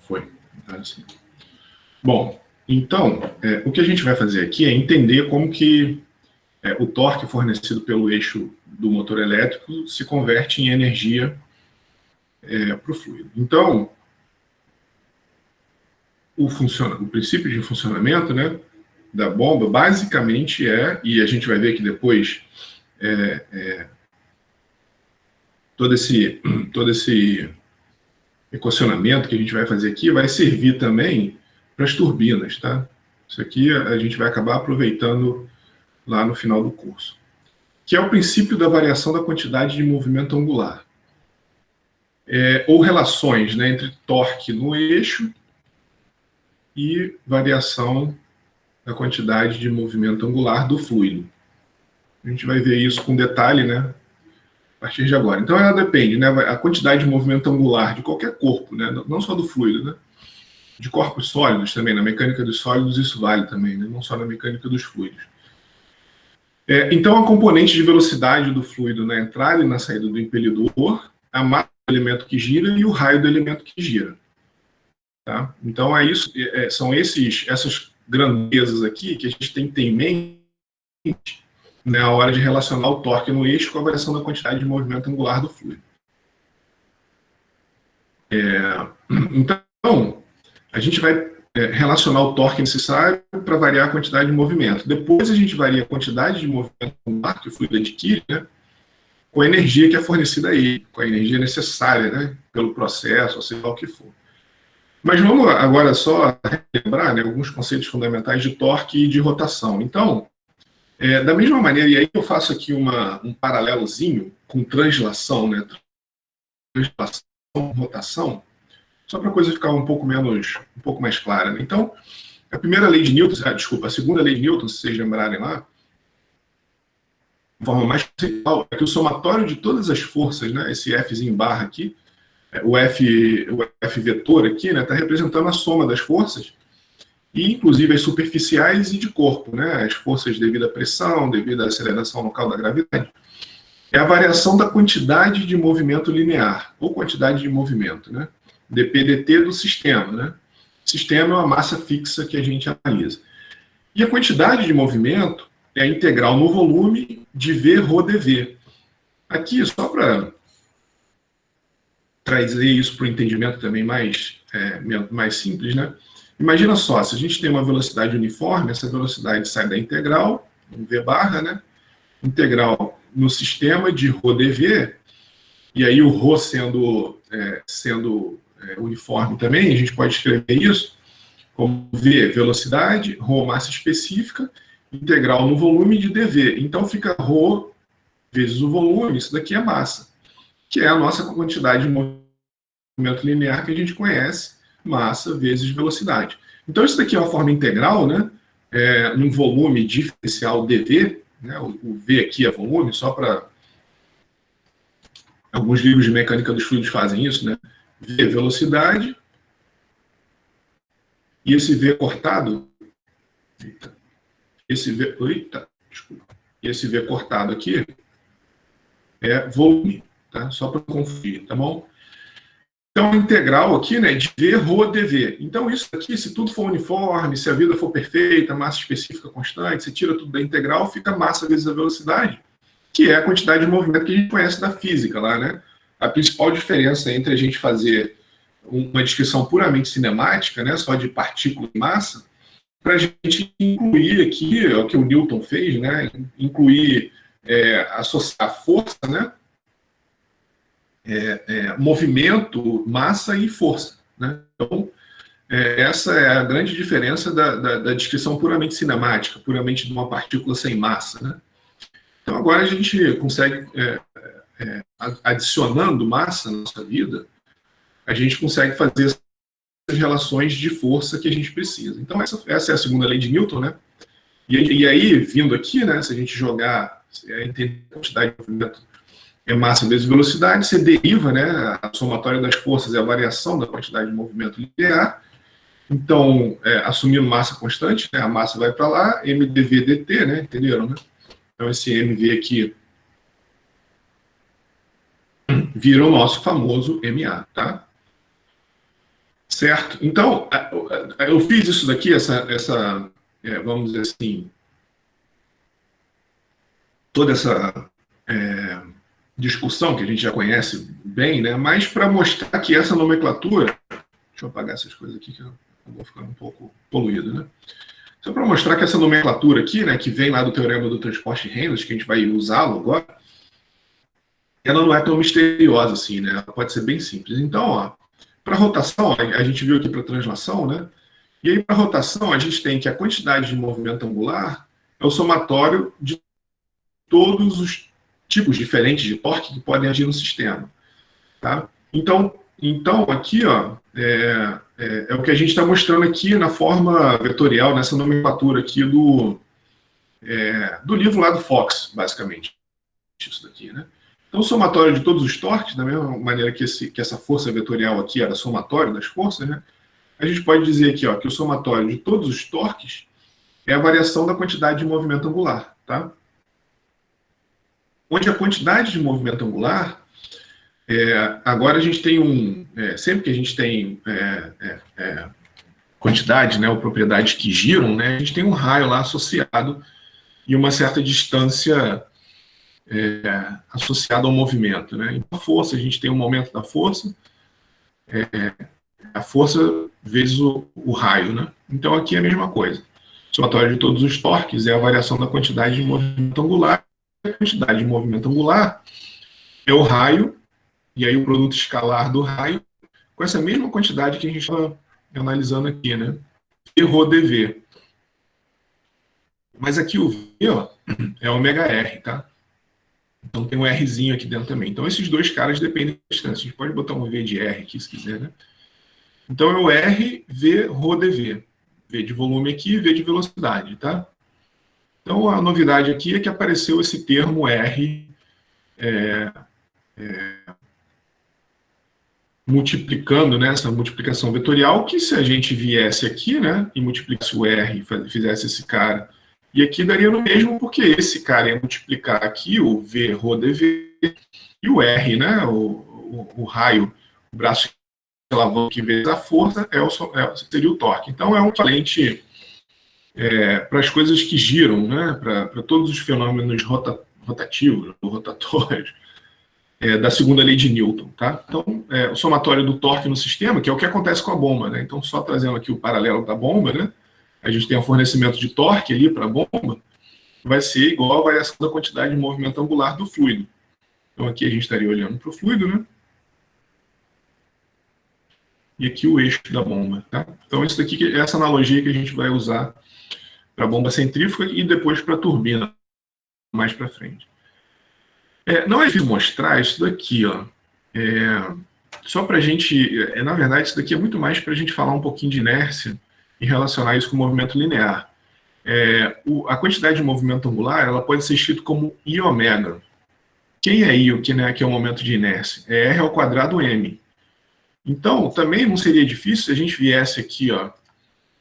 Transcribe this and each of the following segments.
Foi. Assim. Bom, então, o que a gente vai fazer aqui é entender como que o torque fornecido pelo eixo do motor elétrico se converte em energia para o fluido. Então, o princípio de funcionamento, né, da bomba basicamente e a gente vai ver que depois todo esse equacionamento que a gente vai fazer aqui vai servir também para as turbinas, tá? Isso aqui a gente vai acabar aproveitando lá no final do curso, que é o princípio da variação da quantidade de movimento angular, ou relações, né, entre torque no eixo e variação da quantidade de movimento angular do fluido. A gente vai ver isso com detalhe, né, a partir de agora. Então, ela depende, né, a quantidade de movimento angular de qualquer corpo, né, não só do fluido, né, de corpos sólidos também. Na mecânica dos sólidos isso vale também, né, não só na mecânica dos fluidos. Então, a componente de velocidade do fluido na entrada e na saída do impelidor, a massa do elemento que gira e o raio do elemento que gira. Tá? Então, são essas grandezas aqui que a gente tem que ter em mente na hora de relacionar o torque no eixo com a variação da quantidade de movimento angular do fluido. Então, a gente vai relacionar o torque necessário para variar a quantidade de movimento. Depois a gente varia a quantidade de movimento angular que o fluido adquire, né, com a energia que é fornecida a ele, com a energia necessária, né, pelo processo, ou seja lá o que for. Mas vamos agora só lembrar, né, alguns conceitos fundamentais de torque e de rotação. Então, da mesma maneira, e aí eu faço aqui um paralelozinho com translação, né, translação, rotação, só para a coisa ficar um pouco mais clara. Né? Então, a segunda lei de Newton, se vocês lembrarem lá, de forma mais principal, é que o somatório de todas as forças, né, esse Fzinho barra aqui, o F vetor aqui, né, está representando a soma das forças, e inclusive as superficiais e de corpo, né, as forças devido à pressão, devido à aceleração local da gravidade. É a variação da quantidade de movimento linear, ou quantidade de movimento, né, dp/dt do sistema. Né? O sistema é uma massa fixa que a gente analisa. E a quantidade de movimento é a integral no volume de V ρ dV. Aqui, só para trazer isso para o entendimento também mais simples, né? Imagina só, se a gente tem uma velocidade uniforme, essa velocidade sai da integral, V barra, né? Integral no sistema de ρ dV, e aí o ρ sendo uniforme também, a gente pode escrever isso como V, velocidade, ρ, massa específica, integral no volume de dV. Então fica ρ vezes o volume, isso daqui é massa, que é a nossa quantidade de movimento linear que a gente conhece, massa vezes velocidade. Então isso daqui é uma forma integral, né? Num volume diferencial dV, né? O V aqui é volume, só para... Alguns livros de mecânica dos fluidos fazem isso, né? V, velocidade, e esse V cortado, esse V cortado aqui é volume, tá? Só para confundir, tá bom? Então, a integral aqui, né, de V ρ dV. Então, isso aqui, se tudo for uniforme, se a vida for perfeita, massa específica constante, você tira tudo da integral, fica massa vezes a velocidade, que é a quantidade de movimento que a gente conhece da física lá, né? A principal diferença entre a gente fazer uma descrição puramente cinemática, né, só de partícula e massa, para a gente incluir aqui, é o que o Newton fez, né, incluir, associar força, né, movimento, massa e força. Né? Então, essa é a grande diferença da descrição puramente cinemática, puramente de uma partícula sem massa. Né? Então, agora a gente consegue, adicionando massa na nossa vida, a gente consegue fazer essas relações de força que a gente precisa. Então, essa é a segunda lei de Newton, né? E aí, vindo aqui, né, se a gente jogar, entender a quantidade de movimento massa vezes velocidade, você deriva, né, a somatória das forças é a variação da quantidade de movimento linear. Então, assumindo massa constante, né, a massa vai para lá, mdv dt, né, entenderam? Né? Então, esse mv aqui vira o nosso famoso ma, tá? Certo? Então, eu fiz isso daqui, vamos dizer assim, toda essa discussão que a gente já conhece bem, né? Mas para mostrar que essa nomenclatura. Deixa eu apagar essas coisas aqui que eu vou ficando um pouco poluído, né? Só para mostrar que essa nomenclatura aqui, né, que vem lá do Teorema do Transporte de Reynolds, que a gente vai usá-lo agora, ela não é tão misteriosa assim, né? Ela pode ser bem simples. Então, ó, para rotação, a gente viu aqui para translação, né? E aí, para rotação, a gente tem que a quantidade de movimento angular é o somatório de todos os tipos diferentes de torque que podem agir no sistema. Tá? Então aqui ó, é o que a gente está mostrando aqui na forma vetorial, nessa nomenclatura aqui do livro lá do Fox, basicamente. Isso daqui, né? Então, o somatório de todos os torques, da mesma maneira que essa força vetorial aqui era somatório das forças, né? A gente pode dizer aqui ó, que o somatório de todos os torques é a variação da quantidade de movimento angular. Tá? Onde a quantidade de movimento angular, agora a gente tem sempre que a gente tem quantidade, né, ou propriedades que giram, né, a gente tem um raio lá associado e uma certa distância associada ao movimento. Né? Então, a força, a gente tem um momento da força, a força vezes o raio. Né? Então, aqui é a mesma coisa. O somatório de todos os torques é a variação da quantidade de movimento angular. A quantidade de movimento angular é o raio, e aí o produto escalar do raio, com essa mesma quantidade que a gente está analisando aqui, né? ρdV. Mas aqui o V ó, é ômega R, tá? Então tem um Rzinho aqui dentro também. Então esses dois caras dependem da distância. A gente pode botar um V de R aqui, se quiser, né? Então é o R, V, ρdV. V de volume aqui, V de velocidade, tá? Então a novidade aqui é que apareceu esse termo R multiplicando, né, essa multiplicação vetorial, que se a gente viesse aqui, né, e multiplicasse o R e fizesse esse cara, e aqui daria no mesmo, porque esse cara ia multiplicar aqui o V, ρdV, e o R, né, o raio, o braço de alavanca vezes a força, seria o torque. Então é um equivalente para as coisas que giram, né, para todos os fenômenos rotativos, rotatórios, da segunda lei de Newton. Tá? Então, o somatório do torque no sistema, que é o que acontece com a bomba. Né? Então, só trazendo aqui o paralelo da bomba, né? A gente tem o fornecimento de torque ali para a bomba, vai ser igual à variação da quantidade de movimento angular do fluido. Então, aqui a gente estaria olhando para o fluido, né? E aqui o eixo da bomba. Tá? Então, isso daqui é essa analogia que a gente vai usar para a bomba centrífuga e depois para a turbina, mais para frente. Não é difícil mostrar isso daqui, ó. Só para a gente. Na verdade, isso daqui é muito mais para a gente falar um pouquinho de inércia e relacionar isso com o movimento linear. A quantidade de movimento angular ela pode ser escrita como I ômega. Quem é I, o que, né, que é o momento de inércia? É R ao quadrado M. Então, também não seria difícil se a gente viesse aqui, ó,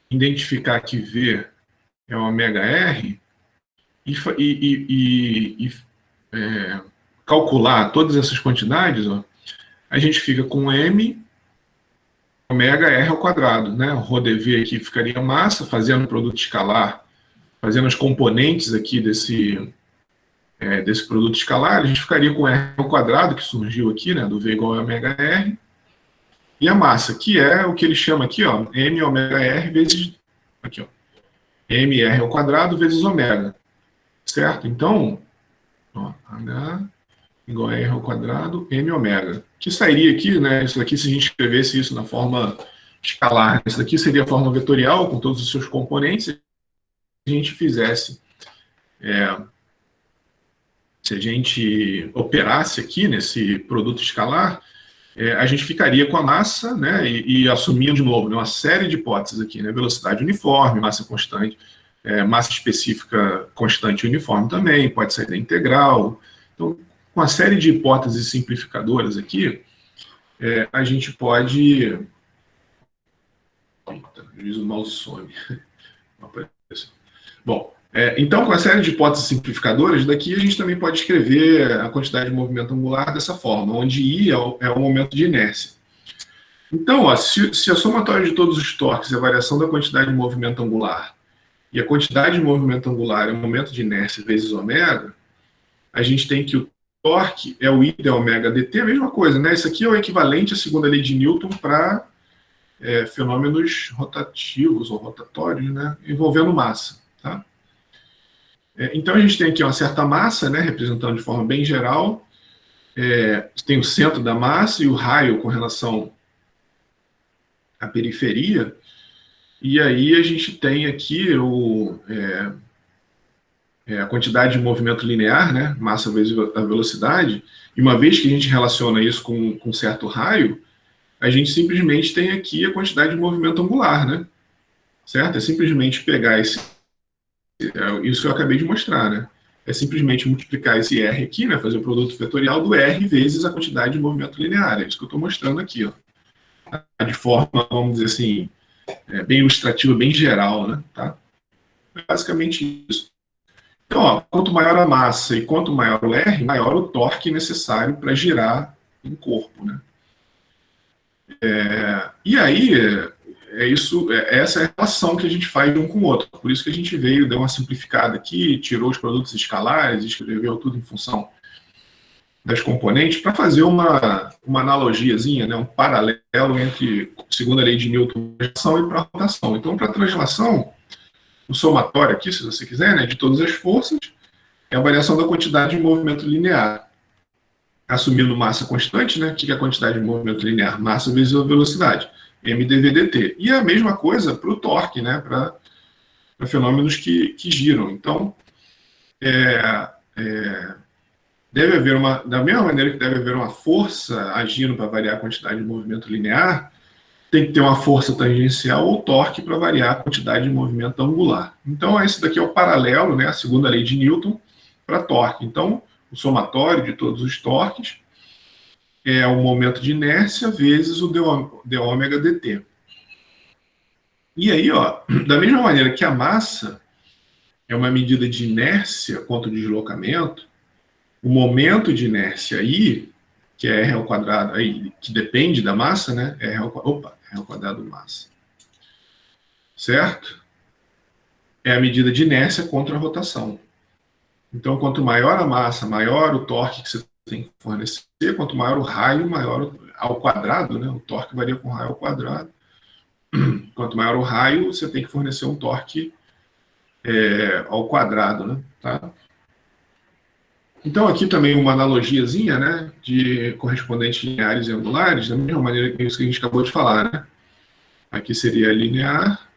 identificar que V é ômega R e calcular todas essas quantidades, ó, a gente fica com M ômega R ao quadrado, né? O ρdV aqui ficaria massa, fazendo o produto escalar, fazendo as componentes aqui desse produto escalar, a gente ficaria com R ao quadrado, que surgiu aqui, né? Do V igual a ômega R, e a massa, que é o que ele chama aqui, ó, M ômega R vezes, aqui, ó, MR ao quadrado vezes ômega, certo? Então, ó, H igual a R ao quadrado, M ômega. Que sairia aqui, né? Isso daqui, se a gente escrevesse isso na forma escalar, isso daqui seria a forma vetorial, com todos os seus componentes. Se a gente fizesse, se a gente operasse aqui nesse produto escalar, a gente ficaria com a massa, né? E assumindo de novo, né, uma série de hipóteses aqui, né? Velocidade uniforme, massa constante, massa específica constante e uniforme também, pode ser integral. Então, com uma série de hipóteses simplificadoras aqui, a gente pode... Eita, o mouse some. Bom, então, com a série de hipóteses simplificadoras, daqui a gente também pode escrever a quantidade de movimento angular dessa forma, onde I é o momento de inércia. Então, ó, se a somatória de todos os torques é a variação da quantidade de movimento angular, e a quantidade de movimento angular é o momento de inércia vezes ômega, a gente tem que o torque é o I de ômega dt, a mesma coisa, né? Isso aqui é o equivalente à segunda lei de Newton para fenômenos rotativos ou rotatórios, né? Envolvendo massa, tá? Então a gente tem aqui uma certa massa, né? Representando de forma bem geral, tem o centro da massa e o raio com relação à periferia, e aí a gente tem aqui a quantidade de movimento linear, né, massa vezes a velocidade, e uma vez que a gente relaciona isso com certo raio, a gente simplesmente tem aqui a quantidade de movimento angular, né, certo? É simplesmente pegar isso que eu acabei de mostrar, né, é simplesmente multiplicar esse R aqui, né, fazer o produto vetorial do R vezes a quantidade de movimento linear, é isso que eu estou mostrando aqui, ó, de forma, vamos dizer assim, bem ilustrativa, bem geral, né, tá? É basicamente isso. Então, ó, quanto maior a massa e quanto maior o R, maior o torque necessário para girar um corpo, né? E aí, essa é a relação que a gente faz de um com o outro. Por isso que a gente veio, deu uma simplificada aqui, tirou os produtos escalares, escreveu tudo em função das componentes, para fazer uma analogiazinha, né, um paralelo entre segunda lei de Newton para translação e para rotação. Então, para translação, o somatório aqui, se você quiser, né, de todas as forças, é a variação da quantidade de movimento linear. Assumindo massa constante, né? O que é a quantidade de movimento linear? Massa vezes a velocidade, mdv/dt. E a mesma coisa para o torque, né? Para fenômenos que giram. Então, deve haver da mesma maneira que deve haver uma força agindo para variar a quantidade de movimento linear, tem que ter uma força tangencial ou torque para variar a quantidade de movimento angular. Então, esse daqui é o paralelo, né? A segunda lei de Newton para torque. Então, o somatório de todos os torques é o momento de inércia vezes o d ômega dt. E aí, ó, da mesma maneira que a massa é uma medida de inércia contra o deslocamento, o momento de inércia I, que é R ao quadrado, aí, que depende da massa, né? R ao quadrado massa. Certo? É a medida de inércia contra a rotação. Então, quanto maior a massa, maior o torque que você tem que fornecer, quanto maior o raio, maior ao quadrado, né? O torque varia com o raio ao quadrado. Quanto maior o raio, você tem que fornecer um torque ao quadrado, né? Tá? Então, aqui também uma analogiazinha, né? De correspondentes lineares e angulares, da mesma maneira que isso que a gente acabou de falar, né? Aqui seria linear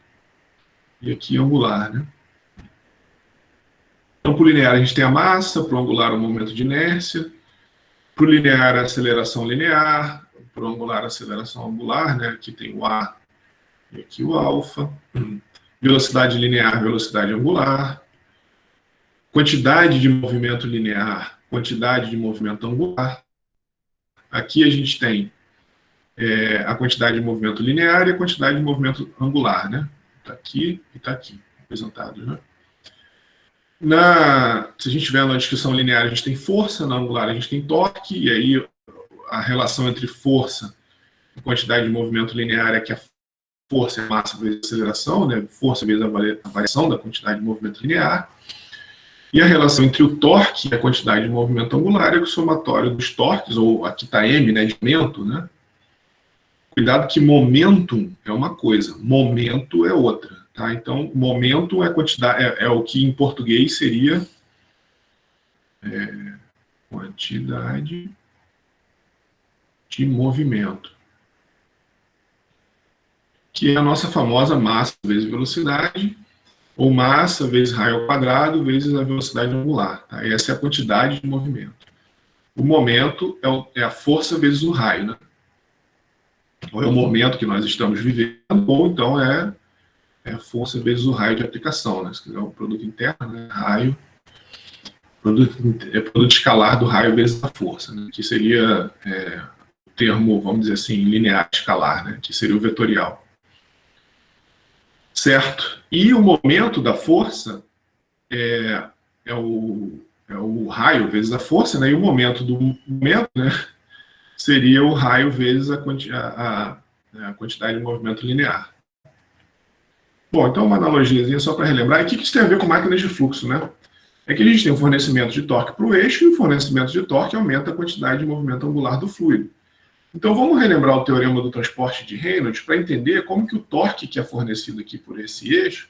e aqui angular, né? Então, para o linear a gente tem a massa, para o angular o momento de inércia, para o linear a aceleração linear, para o angular a aceleração angular, né? Aqui tem o A e aqui o alfa. Velocidade linear, velocidade angular. Quantidade de movimento linear, quantidade de movimento angular. Aqui a gente tem a quantidade de movimento linear e a quantidade de movimento angular, né? Está aqui e está aqui, representados, né? Se a gente tiver na descrição linear, a gente tem força, na angular a gente tem torque, e aí a relação entre força e quantidade de movimento linear é que a força é massa vezes aceleração, né? Força vezes a variação da quantidade de movimento linear. E a relação entre o torque e a quantidade de movimento angular é o somatório dos torques, ou aqui está M, né, de momento, né? Cuidado que momentum é uma coisa, momento é outra, tá? Então, momento é quantidade, é o que em português seria quantidade de movimento, que é a nossa famosa massa vezes velocidade, ou massa vezes raio ao quadrado vezes a velocidade angular. Tá? Essa é a quantidade de movimento. O momento é a força vezes o raio, né? Ou é o momento que nós estamos vivendo, ou então é a força vezes o raio de aplicação, né? Se quiser o produto interno, né? Raio, produto escalar do raio vezes a força, né? Que seria o termo, vamos dizer assim, linear escalar, né? Que seria o vetorial. Certo? E o momento da força é o raio vezes a força, né? E o momento do momento, né? Seria o raio vezes né, a quantidade de movimento linear. Bom, então uma analogiazinha só para relembrar. E o que isso tem a ver com máquinas de fluxo, né? É que a gente tem um fornecimento de torque para o eixo e o fornecimento de torque aumenta a quantidade de movimento angular do fluido. Então vamos relembrar o teorema do transporte de Reynolds para entender como que o torque que é fornecido aqui por esse eixo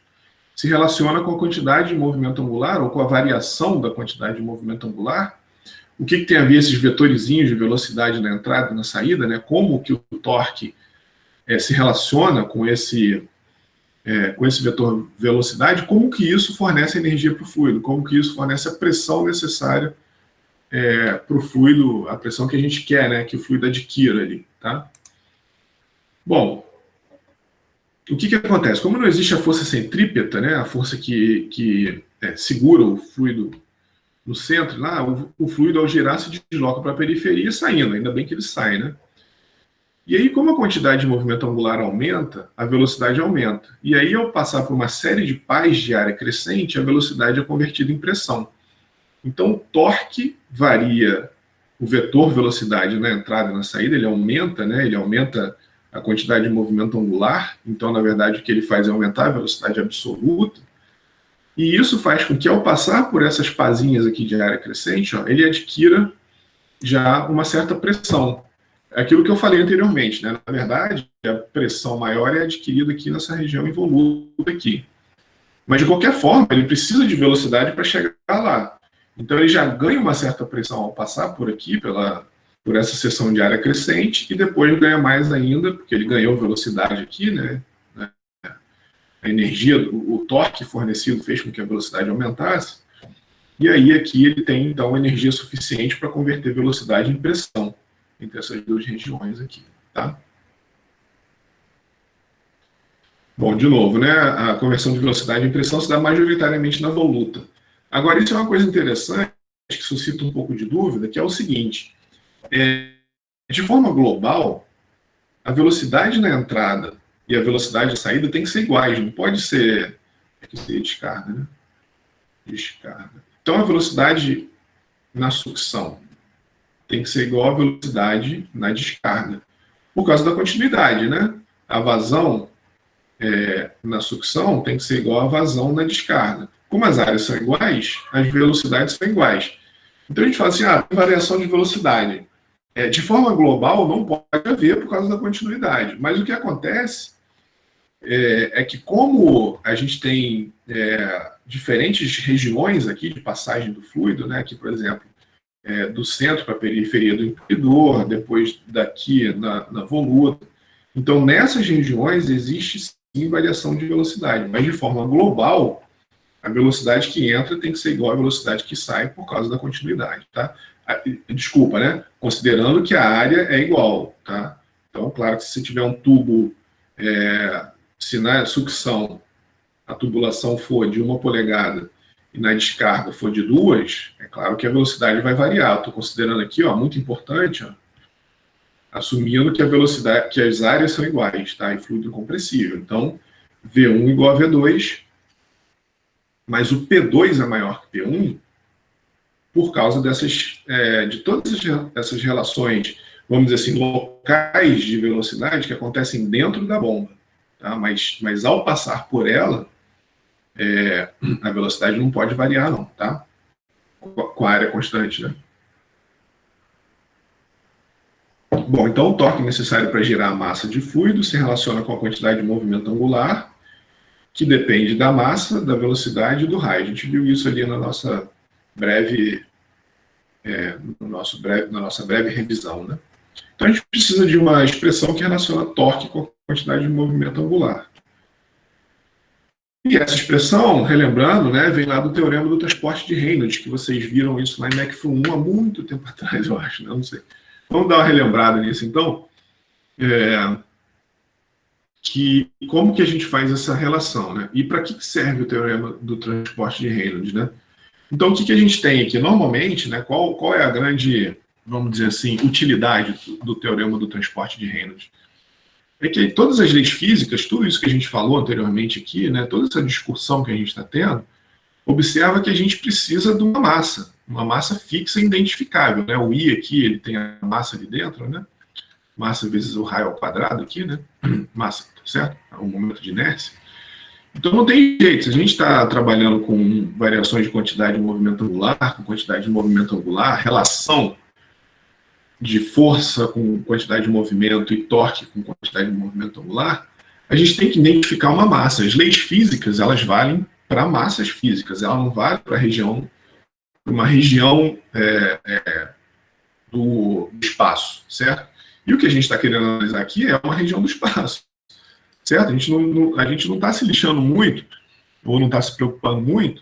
se relaciona com a quantidade de movimento angular ou com a variação da quantidade de movimento angular. O que tem a ver esses vetorizinhos de velocidade na entrada e na saída, né? Como que o torque se relaciona com esse vetor velocidade, como que isso fornece energia para o fluido, como que isso fornece a pressão necessária para o fluido, a pressão que a gente quer, né, que o fluido adquira ali, tá? Bom, o que acontece? Como não existe a força centrípeta, né, a força que segura o fluido no centro, lá, o fluido ao girar se desloca para a periferia saindo, ainda bem que ele sai, né? E aí, como a quantidade de movimento angular aumenta, a velocidade aumenta. E aí, ao passar por uma série de pás de área crescente, a velocidade é convertida em pressão. Então, o torque varia, o vetor velocidade na entrada e na saída, ele aumenta, né? Ele aumenta a quantidade de movimento angular. Então, na verdade, o que ele faz é aumentar a velocidade absoluta. E isso faz com que, ao passar por essas pazinhas aqui de área crescente, ó, ele adquira já uma certa pressão. Aquilo que eu falei anteriormente, né? Na verdade, a pressão maior é adquirida aqui nessa região involuta aqui. Mas, de qualquer forma, ele precisa de velocidade para chegar lá. Então, ele já ganha uma certa pressão ao passar por aqui, por essa seção de área crescente, e depois ganha mais ainda, porque ele ganhou velocidade aqui, né? A energia, o torque fornecido fez com que a velocidade aumentasse. E aí, aqui, ele tem, então, energia suficiente para converter velocidade em pressão entre essas duas regiões aqui, tá? Bom, de novo, né? A conversão de velocidade em pressão se dá majoritariamente na voluta. Agora, isso é uma coisa interessante, que suscita um pouco de dúvida, que é o seguinte: de forma global, a velocidade na entrada e a velocidade na saída tem que ser iguais, não pode ser, descarga, né? Descarga. Então, a velocidade na sucção tem que ser igual à velocidade na descarga, por causa da continuidade, né? A vazão na sucção tem que ser igual à vazão na descarga. Como as áreas são iguais, as velocidades são iguais. Então a gente fala assim, tem variação de velocidade. De forma global não pode haver por causa da continuidade. Mas o que acontece é que como a gente tem diferentes regiões aqui de passagem do fluido, né? Aqui, por exemplo, do centro para a periferia do impedidor, depois daqui na voluta. Então, nessas regiões existe sim variação de velocidade, mas de forma global, a velocidade que entra tem que ser igual à velocidade que sai por causa da continuidade, tá? Desculpa, né? Considerando que a área é igual, tá? Então, claro que se você tiver um tubo, se na sucção a tubulação for de 1 polegada e na descarga for de 2, é claro que a velocidade vai variar. Estou considerando aqui, ó, muito importante, ó, assumindo que a velocidade, que as áreas são iguais, tá? E fluido incompressível. Então, V1 igual a V2, mas o P2 é maior que P1 por causa de todas essas relações, vamos dizer assim, locais de velocidade que acontecem dentro da bomba, tá? Mas ao passar por ela, a velocidade não pode variar, não, tá? Com a área constante, né? Bom, então o torque necessário para girar a massa de fluido se relaciona com a quantidade de movimento angular, que depende da massa, da velocidade e do raio. A gente viu isso ali na nossa breve, na nossa breve revisão, né? Então a gente precisa de uma expressão que relaciona torque com a quantidade de movimento angular. E essa expressão, relembrando, né, vem lá do teorema do transporte de Reynolds, que vocês viram isso lá em MECF 1 há muito tempo atrás, eu acho, né? Não sei. Vamos dar uma relembrada nisso, então. Como que a gente faz essa relação, né? E para que serve o teorema do transporte de Reynolds, né? Então, o que a gente tem aqui? Normalmente, né, qual é a grande, vamos dizer assim, utilidade do teorema do transporte de Reynolds? É que todas as leis físicas, tudo isso que a gente falou anteriormente aqui, né, toda essa discussão que a gente está tendo, observa que a gente precisa de uma massa fixa e identificável, né? O I aqui, ele tem a massa ali dentro, né? massa vezes o raio ao quadrado aqui, né? Massa, certo? O momento de inércia. Então não tem jeito, se a gente está trabalhando com variações de quantidade de movimento angular, com quantidade de movimento angular, relação de força com quantidade de movimento e torque com quantidade de movimento angular, a gente tem que identificar uma massa. As leis físicas, elas valem para massas físicas, ela não vale para uma região do espaço, certo? E o que a gente está querendo analisar aqui é uma região do espaço, certo? A gente não está se lixando muito, ou não está se preocupando muito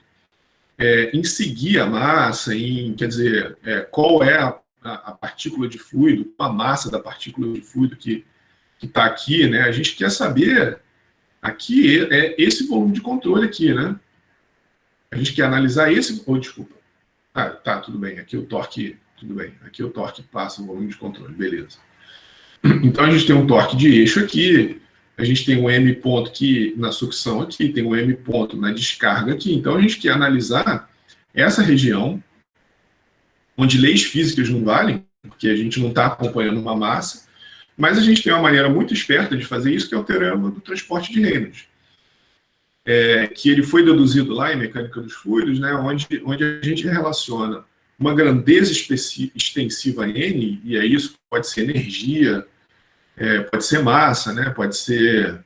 em seguir a massa, quer dizer, qual é a partícula de fluido, a massa da partícula de fluido que está aqui, né? A gente quer saber aqui esse volume de controle aqui, né? A gente quer analisar esse... desculpa. Tá, tudo bem. Aqui o torque... Tudo bem. Aqui o torque passa o volume de controle. Beleza. Então, a gente tem um torque de eixo aqui, a gente tem um M ponto aqui na sucção aqui, tem um M ponto na descarga aqui. Então, a gente quer analisar essa região onde leis físicas não valem, porque a gente não está acompanhando uma massa, mas a gente tem uma maneira muito esperta de fazer isso, que é o teorema do transporte de Reynolds. Que ele foi deduzido lá em mecânica dos fluidos, né, onde a gente relaciona uma grandeza extensiva N, e é isso, pode ser energia, pode ser massa, né, pode ser...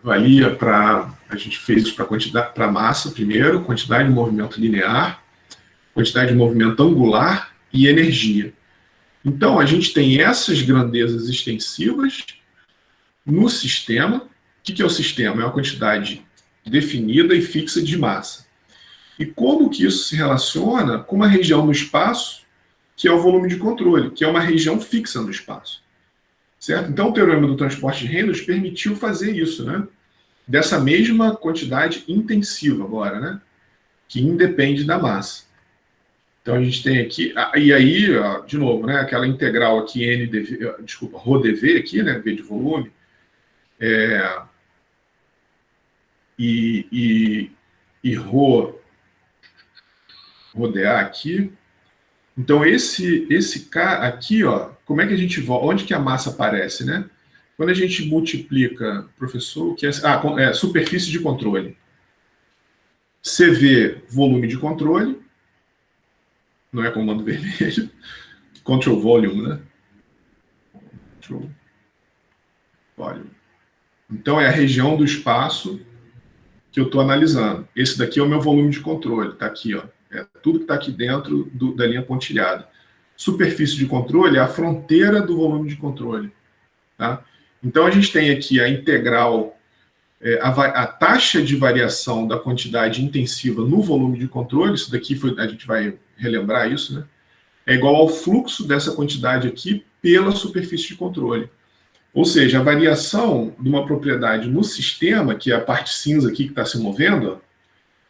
valia para... A gente fez isso para massa primeiro, quantidade de movimento linear, quantidade de movimento angular e energia. Então, a gente tem essas grandezas extensivas no sistema. O que é o sistema? É uma quantidade definida e fixa de massa. E como que isso se relaciona com uma região no espaço, que é o volume de controle, que é uma região fixa no espaço. Certo? Então, o teorema do transporte de Reynolds permitiu fazer isso, né? Dessa mesma quantidade intensiva agora, né? Que independe da massa. Então, a gente tem aqui, e aí, de novo, né, aquela integral aqui, ρdv aqui, né, V de volume, e ρdA aqui. Então, esse cara aqui, como é que a gente volta? Onde que a massa aparece, né? Quando a gente multiplica, professor, o que é superfície de controle. CV, volume de controle, não é comando vermelho, control volume, né? Control volume. Então, é a região do espaço que eu estou analisando. Esse daqui é o meu volume de controle, está aqui, ó. É tudo que está aqui dentro da linha pontilhada. Superfície de controle é a fronteira do volume de controle. Tá? Então, a gente tem aqui a integral, a taxa de variação da quantidade intensiva no volume de controle, isso daqui a gente vai relembrar isso, né? É igual ao fluxo dessa quantidade aqui pela superfície de controle. Ou seja, a variação de uma propriedade no sistema, que é a parte cinza aqui que está se movendo,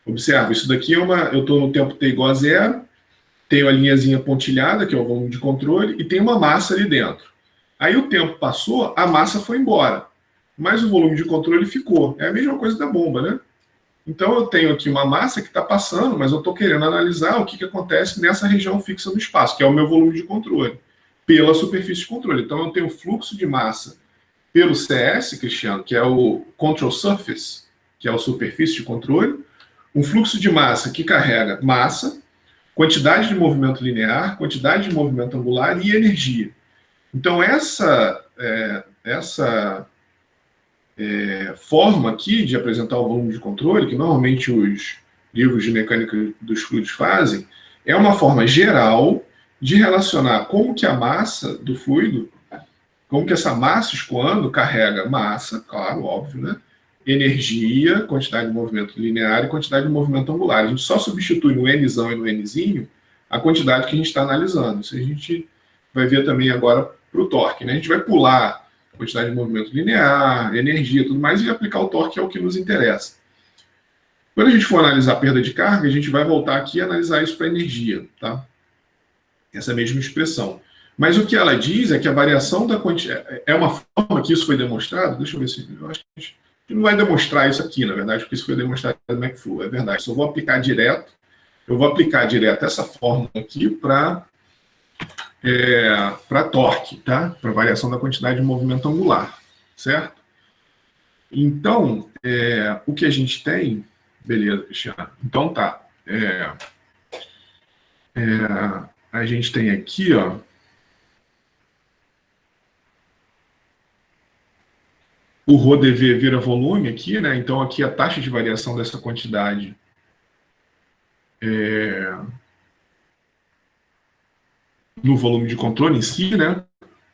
observa, isso daqui eu estou no tempo t igual a zero, tenho a linhazinha pontilhada, que é o volume de controle, e tem uma massa ali dentro. Aí o tempo passou, a massa foi embora, mas o volume de controle ficou. É a mesma coisa da bomba, né? Então eu tenho aqui uma massa que está passando, mas eu estou querendo analisar o que acontece nessa região fixa no espaço, que é o meu volume de controle, pela superfície de controle. Então eu tenho fluxo de massa pelo CS, Cristiano, que é o control surface, que é a superfície de controle, um fluxo de massa que carrega massa, quantidade de movimento linear, quantidade de movimento angular e energia. Então, essa forma aqui de apresentar o volume de controle, que normalmente os livros de mecânica dos fluidos fazem, é uma forma geral de relacionar como que a massa do fluido, como que essa massa escoando carrega massa, claro, óbvio, né? Energia, quantidade de movimento linear e quantidade de movimento angular. A gente só substitui no Nzão e no Nzinho a quantidade que a gente está analisando. Isso a gente vai ver também agora para o torque, né? A gente vai pular a quantidade de movimento linear, energia, tudo mais, e aplicar o torque, que é o que nos interessa. Quando a gente for analisar a perda de carga, a gente vai voltar aqui e analisar isso para energia, tá? Essa mesma expressão. Mas o que ela diz é que a variação da quantidade... É uma forma que isso foi demonstrado? Deixa eu ver se... Eu acho que a gente não vai demonstrar isso aqui, na verdade, porque isso foi demonstrado no McFlow, é verdade. Só vou aplicar direto. Eu vou aplicar direto essa fórmula aqui para para torque, tá? Para variação da quantidade de movimento angular, certo? Então, o que a gente tem... Beleza, Cristiano. Então tá. A gente tem aqui, ó, o ρdV vira volume aqui, né? Então aqui a taxa de variação dessa quantidade no volume de controle em si, né?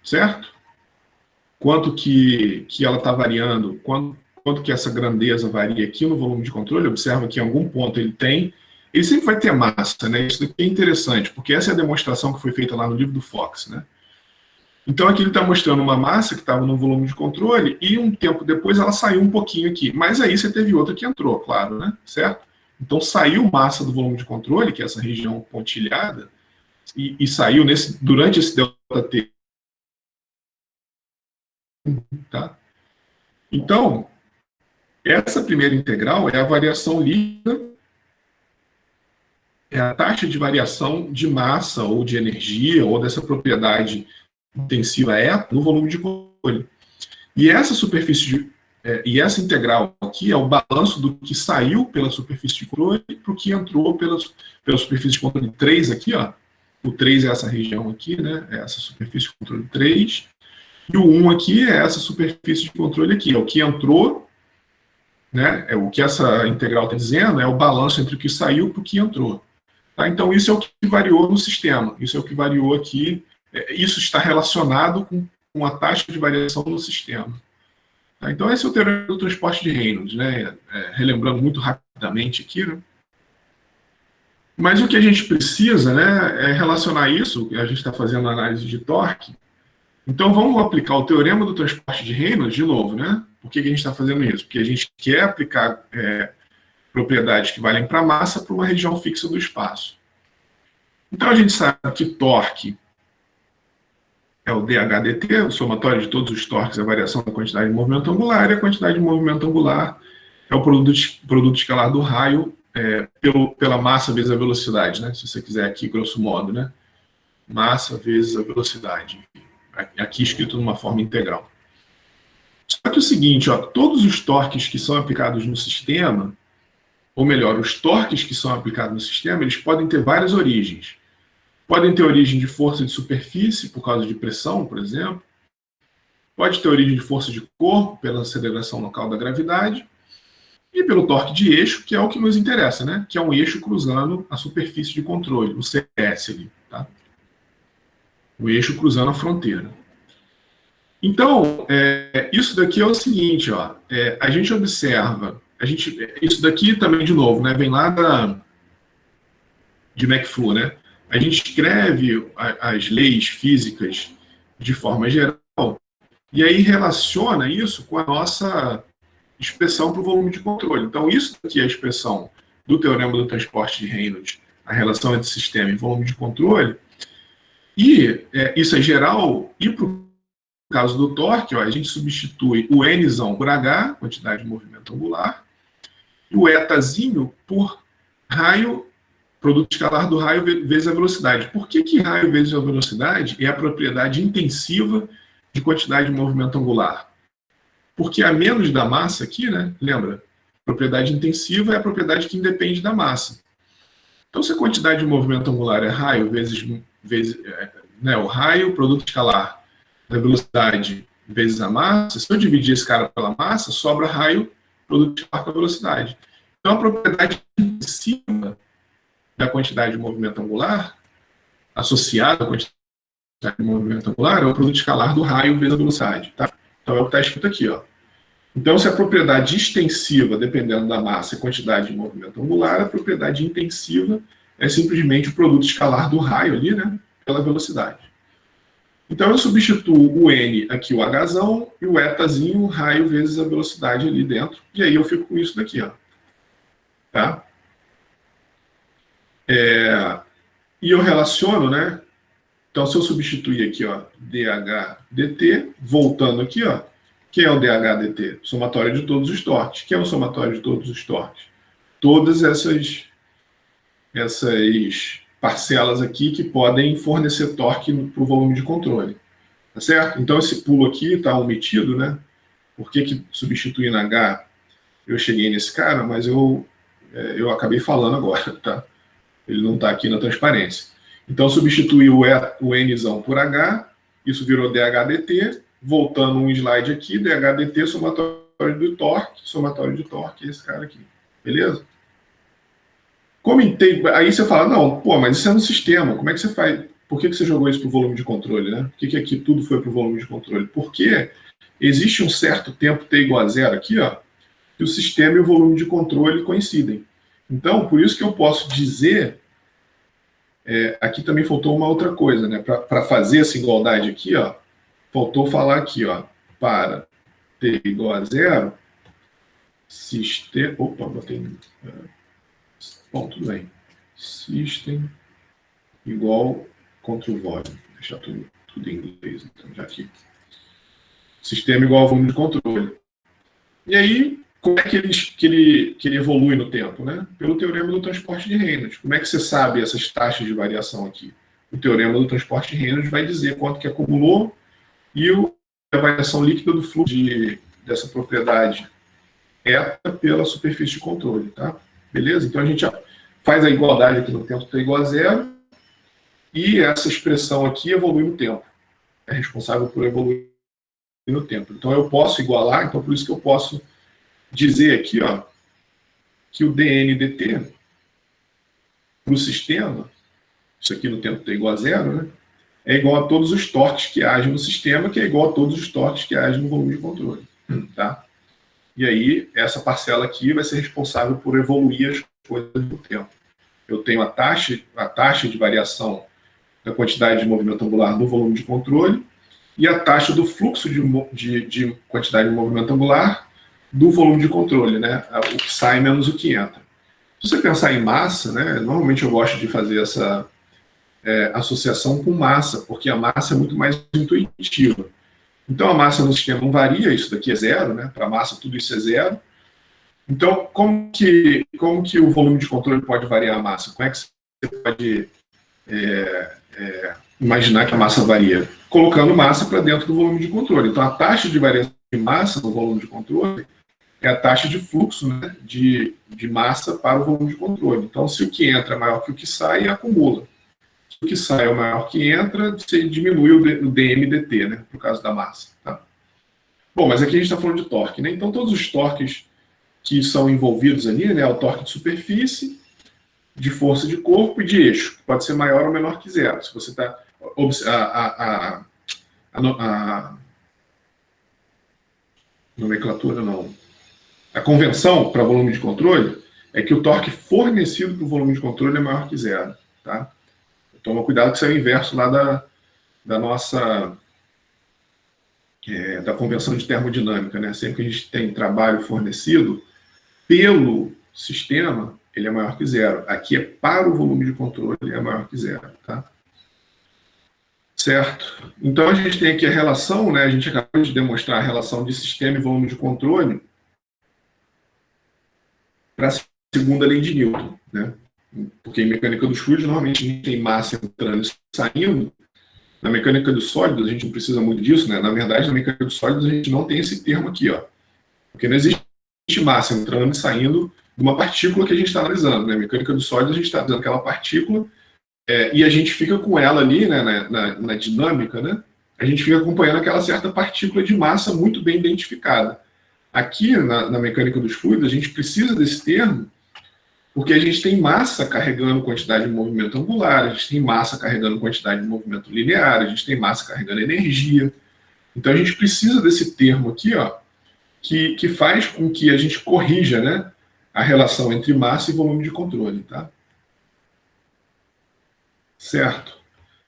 Certo? Quanto que ela está variando, quanto que essa grandeza varia aqui no volume de controle. Observa que em algum ponto ele sempre vai ter massa, né? Isso daqui é interessante, porque essa é a demonstração que foi feita lá no livro do Fox, né? Então aqui ele está mostrando uma massa que estava no volume de controle e um tempo depois ela saiu um pouquinho aqui. Mas aí você teve outra que entrou, claro, né? Certo? Então saiu massa do volume de controle, que é essa região pontilhada, e saiu durante esse ΔT. Tá? Então, essa primeira integral é a variação líquida, é a taxa de variação de massa ou de energia ou dessa propriedade intensiva no volume de controle. E essa essa integral aqui é o balanço do que saiu pela superfície de controle para o que entrou pela superfície de controle 3 aqui, ó. O 3 é essa região aqui, né? É essa superfície de controle 3. E o 1 aqui é essa superfície de controle aqui, é o que entrou, né? É o que essa integral está dizendo, é o balanço entre o que saiu para o que entrou. Tá? Então, isso é o que variou no sistema, isso é o que variou aqui, isso está relacionado com a taxa de variação no sistema. Tá? Então, esse é o teorema do transporte de Reynolds, né? Relembrando muito rapidamente aqui, né? Mas o que a gente precisa, né, é relacionar isso, a gente está fazendo análise de torque. Então, vamos aplicar o teorema do transporte de Reynolds de novo, né? Por que a gente está fazendo isso? Porque a gente quer aplicar propriedades que valem para a massa para uma região fixa do espaço. Então, a gente sabe que torque é o dHdt, o somatório de todos os torques, a variação da quantidade de movimento angular, e a quantidade de movimento angular é o produto escalar do raio pela massa vezes a velocidade, né? Se você quiser aqui, grosso modo, né? Massa vezes a velocidade. Aqui escrito de uma forma integral. Só que o seguinte, ó, todos os torques que são aplicados no sistema, ou melhor, os torques que são aplicados no sistema, eles podem ter várias origens. Podem ter origem de força de superfície, por causa de pressão, por exemplo. Pode ter origem de força de corpo, pela aceleração local da gravidade. E pelo torque de eixo, que é o que nos interessa, né? Que é um eixo cruzando a superfície de controle, o CS ali, tá? O eixo cruzando a fronteira. Então, isso daqui é o seguinte, ó, a gente observa, isso daqui também, de novo, né, vem lá de McFlu, né? A gente escreve as leis físicas de forma geral e aí relaciona isso com a nossa expressão para o volume de controle. Então, isso aqui é a expressão do teorema do transporte de Reynolds, a relação entre sistema e volume de controle, e isso é geral, e para o caso do torque, ó, a gente substitui o Nzão por H, quantidade de movimento angular, e o etazinho por raio, produto escalar do raio vezes a velocidade. Por que raio vezes a velocidade é a propriedade intensiva de quantidade de movimento angular? Porque a menos da massa aqui, né? Lembra? Propriedade intensiva é a propriedade que independe da massa. Então, se a quantidade de movimento angular é raio vezes né, o raio, produto escalar da velocidade vezes a massa, se eu dividir esse cara pela massa, sobra raio, produto escalar com a velocidade. Então, a propriedade intensiva da quantidade de movimento angular, associada à quantidade de movimento angular, é o produto escalar do raio vezes a velocidade. Tá? Então, é o que está escrito aqui, ó. Então, se a propriedade extensiva, dependendo da massa e quantidade de movimento angular, a propriedade intensiva é simplesmente o produto escalar do raio ali, né, pela velocidade. Então, eu substituo o N aqui, o Hzão, e o etazinho, o raio vezes a velocidade ali dentro, e aí eu fico com isso daqui, ó. Tá? E eu relaciono, né? Então, se eu substituir aqui, ó, dH dt, voltando aqui, ó, quem é o dH/dt? Somatório de todos os torques. Quem é o somatório de todos os torques? Todas essas parcelas aqui que podem fornecer torque para o volume de controle. Tá certo? Então, esse pulo aqui está omitido, né? Por que substituindo H eu cheguei nesse cara, mas eu acabei falando agora, tá? Ele não está aqui na transparência. Então, substituí o Nzão por H, isso virou DHdt, voltando um slide aqui, DHdt, somatório de torque, esse cara aqui. Beleza? Comentei, aí você fala, não, pô, mas isso é no sistema, como é que você faz? Por que você jogou isso para o volume de controle, né? Por que aqui tudo foi para o volume de controle? Porque existe um certo tempo t igual a zero aqui, ó, que o sistema e o volume de controle coincidem. Então, por isso que eu posso dizer, aqui também faltou uma outra coisa, né? Para fazer essa igualdade aqui, ó, faltou falar aqui, ó, para t igual a zero, sistema... Opa, botei... Bom, tudo bem. System igual contra o volume. Vou deixar tudo em inglês, então, já aqui. Sistema igual ao volume de controle. E aí, como é que ele evolui no tempo, né? Pelo teorema do transporte de Reynolds. Como é que você sabe essas taxas de variação aqui? O teorema do transporte de Reynolds vai dizer quanto que acumulou e a variação líquida do fluxo dessa propriedade eta pela superfície de controle, tá? Beleza? Então a gente faz a igualdade aqui no tempo t igual a zero e essa expressão aqui evolui no tempo. É responsável por evoluir no tempo. Então eu posso igualar, então por isso que eu posso dizer aqui, ó, que o dN dt para o sistema, isso aqui no tempo t igual a zero, né, é igual a todos os torques que agem no sistema, que é igual a todos os torques que agem no volume de controle. Tá? E aí, essa parcela aqui vai ser responsável por evoluir as coisas no tempo. Eu tenho a taxa de variação da quantidade de movimento angular no volume de controle e a taxa do fluxo de quantidade de movimento angular do volume de controle, né? O que sai menos o que entra. Se você pensar em massa, né? Normalmente eu gosto de fazer essa associação com massa, porque a massa é muito mais intuitiva. Então, a massa no sistema não varia, isso daqui é zero, né? Para a massa, tudo isso é zero. Então, como que o volume de controle pode variar a massa? Como é que você pode imaginar que a massa varia? Colocando massa para dentro do volume de controle. Então, a taxa de variação de massa no volume de controle é a taxa de fluxo, né, de massa para o volume de controle. Então, se o que entra é maior que o que sai, acumula. O que sai é o maior que entra, você diminui o dm dt, né, por causa da massa. Tá? Bom, mas aqui a gente está falando de torque, né? Então, todos os torques que são envolvidos ali, né, o torque de superfície, de força de corpo e de eixo, que pode ser maior ou menor que zero. Se você está... A nomenclatura não. A convenção para volume de controle é que o torque fornecido para o volume de controle é maior que zero. Tá? Toma cuidado que isso é o inverso lá da nossa da convenção de termodinâmica, né? Sempre que a gente tem trabalho fornecido pelo sistema, ele é maior que zero. Aqui é para o volume de controle, ele é maior que zero, tá? Certo? Então a gente tem aqui a relação, né? A gente acabou de demonstrar a relação de sistema e volume de controle para a segunda lei de Newton, né? Porque em mecânica dos fluidos, normalmente a gente tem massa entrando e saindo. Na mecânica dos sólidos, a gente não precisa muito disso, né? Na verdade, na mecânica dos sólidos, a gente não tem esse termo aqui, ó. Porque não existe massa entrando e saindo de uma partícula que a gente está analisando, né? Na mecânica dos sólidos, a gente está analisando aquela partícula e a gente fica com ela ali, né, na dinâmica, né? A gente fica acompanhando aquela certa partícula de massa muito bem identificada. Aqui, na mecânica dos fluidos, a gente precisa desse termo porque a gente tem massa carregando quantidade de movimento angular, a gente tem massa carregando quantidade de movimento linear, a gente tem massa carregando energia. Então a gente precisa desse termo aqui, ó, que faz com que a gente corrija, né, a relação entre massa e volume de controle. Tá? Certo.